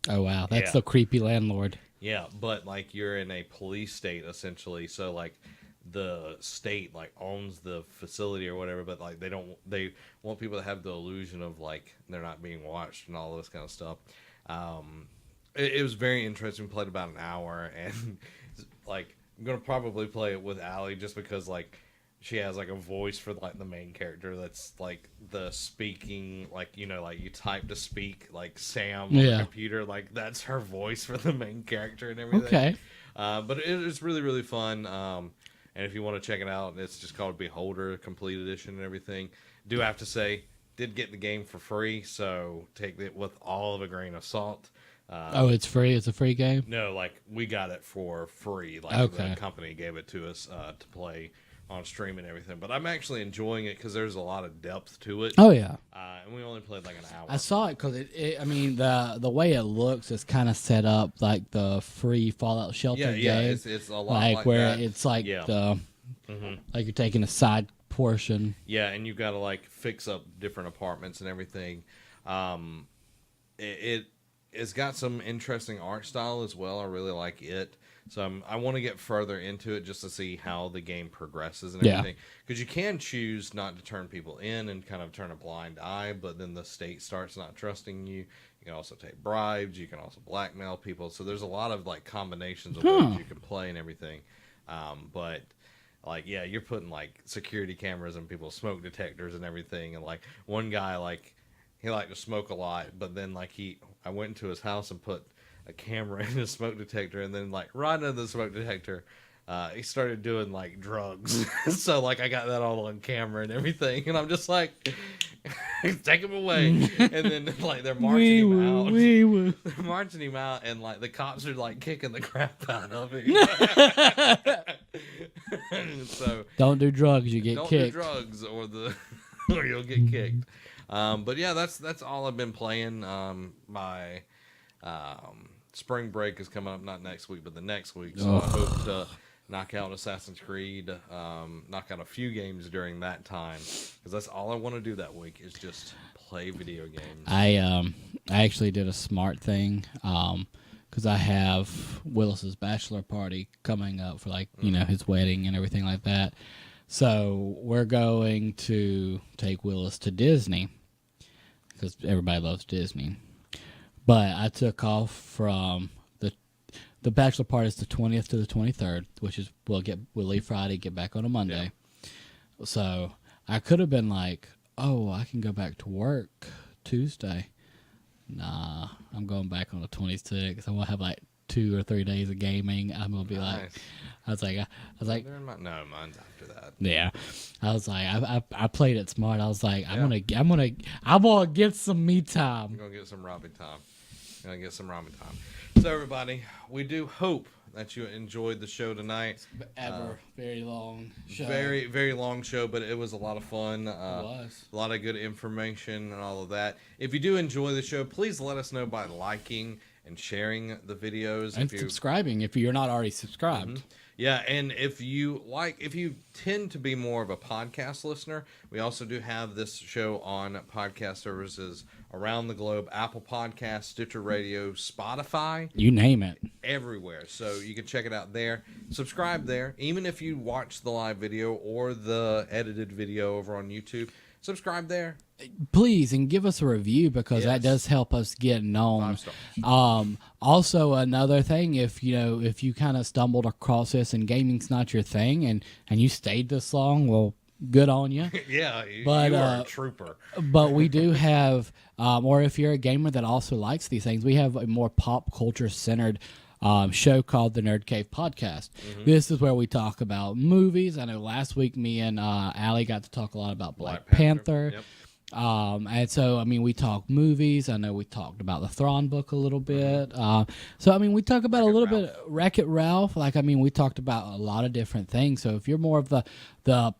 Oh wow, that's the creepy landlord. Yeah, but like you're in a police state essentially, so like the state like owns the facility or whatever, but like they want people to have the illusion of like they're not being watched and all this kind of stuff. It was very interesting. We played about an hour, and like I'm gonna probably play it with Allie just because like she has like a voice for like the main character that's like the speaking, like like you type to speak like Sam on the computer, like that's her voice for the main character and everything. Okay. But it's really really fun. And if you want to check it out, it's just called Beholder Complete Edition and everything. Do have to say, did get the game for free, so take it with all of a grain of salt. It's free? It's a free game? No, like we got it for free. Like the company gave it to us to play on stream and everything. But I'm actually enjoying it because there's a lot of depth to it. Oh yeah. And we only played like an hour. I saw it because I mean the way it looks is kind of set up like the free Fallout Shelter game. Yeah, it's a lot like where that. it's like the like you're taking a side portion. Yeah, and you've got to like fix up different apartments and everything. It's got some interesting art style as well. I really like it. So I want to get further into it just to see how the game progresses and everything. Because you can choose not to turn people in and kind of turn a blind eye, but then the state starts not trusting you. You can also take bribes. You can also blackmail people. So there's a lot of like combinations of ways you can play and everything. But like, yeah, you're putting like security cameras and people's smoke detectors and everything. And like one guy, like he liked to smoke a lot, but then like I went into his house and put a camera in his smoke detector, and then like right under the smoke detector, he started doing like drugs. So like I got that all on camera and everything, and I'm just like, take him away. And then like they're marching him out. They're marching him out, and like the cops are like kicking the crap out of him. So don't do drugs, you get kicked. Don't do drugs, or you'll get kicked. But yeah, that's all I've been playing. My spring break is coming up, not next week, but the next week. So I hope to knock out Assassin's Creed, knock out a few games during that time, because that's all I want to do that week is just play video games. I actually did a smart thing, because I have Willis's bachelor party coming up for like his wedding and everything like that. So we're going to take Willis to Disney because everybody loves Disney. But I took off from the bachelor party is the 20th to the 23rd, which is we'll leave Friday, get back on a Monday. Yeah. So I could have been like, oh, I can go back to work Tuesday. Nah, I'm going back on the 26th. I'm gonna have like 2 or 3 days of gaming. I'm gonna be like, I was like, no, mine's after that. yeah. I was like, I played it smart. I was like, I'm gonna get some me time. You're gonna get some Robbie time. So everybody, we do hope that you enjoyed the show tonight. Very long show. Very, very long show, but it was a lot of fun. It was. A lot of good information and all of that. If you do enjoy the show, please let us know by liking and sharing the videos. And subscribing if you're not already subscribed. Mm-hmm. Yeah, and if you tend to be more of a podcast listener, we also do have this show on podcast services around the globe: Apple Podcasts, Stitcher Radio, Spotify. You name it. Everywhere. So you can check it out there. Subscribe there. Even if you watch the live video or the edited video over on YouTube, subscribe there. Please, and give us a review, because that does help us get known. 5 stars. Also, another thing, if you kind of stumbled across this and gaming's not your thing, and you stayed this long, well, good on you. Yeah, but, you are a trooper. But we do have, or if you're a gamer that also likes these things, we have a more pop culture centered show called the Nerd Cave Podcast. Mm-hmm. This is where we talk about movies. I know last week me and Allie got to talk a lot about Black Panther. Yep. And so, I mean, we talk movies. I know we talked about the Thrawn book a little bit. So, I mean, we talk about bit Wreck-It Ralph. Like, I mean, we talked about a lot of different things. So if you're more of the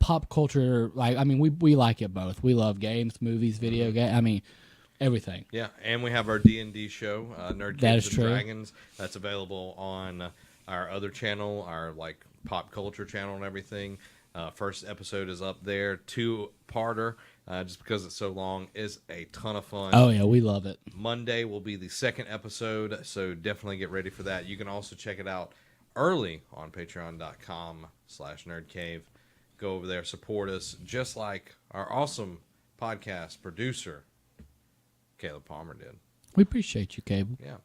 pop culture, like, I mean, we like it both. We love games, movies, video games. I mean, everything. Yeah, and we have our D&D show, Nerd Caves and Dragons. That's available on our other channel, our like pop culture channel and everything. First episode is up there. 2-parter, just because it's so long, is a ton of fun. Oh yeah, we love it. Monday will be the second episode, so definitely get ready for that. You can also check it out early on patreon.com/nerdcave. Go over there, support us, just like our awesome podcast producer, Caleb Palmer, did. We appreciate you, Cable. Yeah.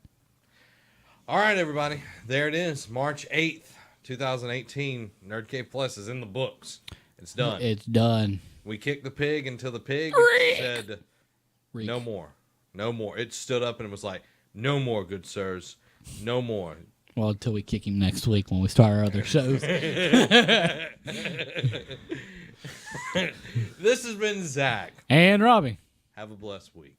All right, everybody. There it is. March 8th, 2018. Nerd Cave Plus is in the books. It's done. It's done. We kicked the pig until the pig said, no more. No more. It stood up and it was like, no more, good sirs. No more. Well, until we kick him next week when we start our other shows. This has been Zach. And Robbie. Have a blessed week.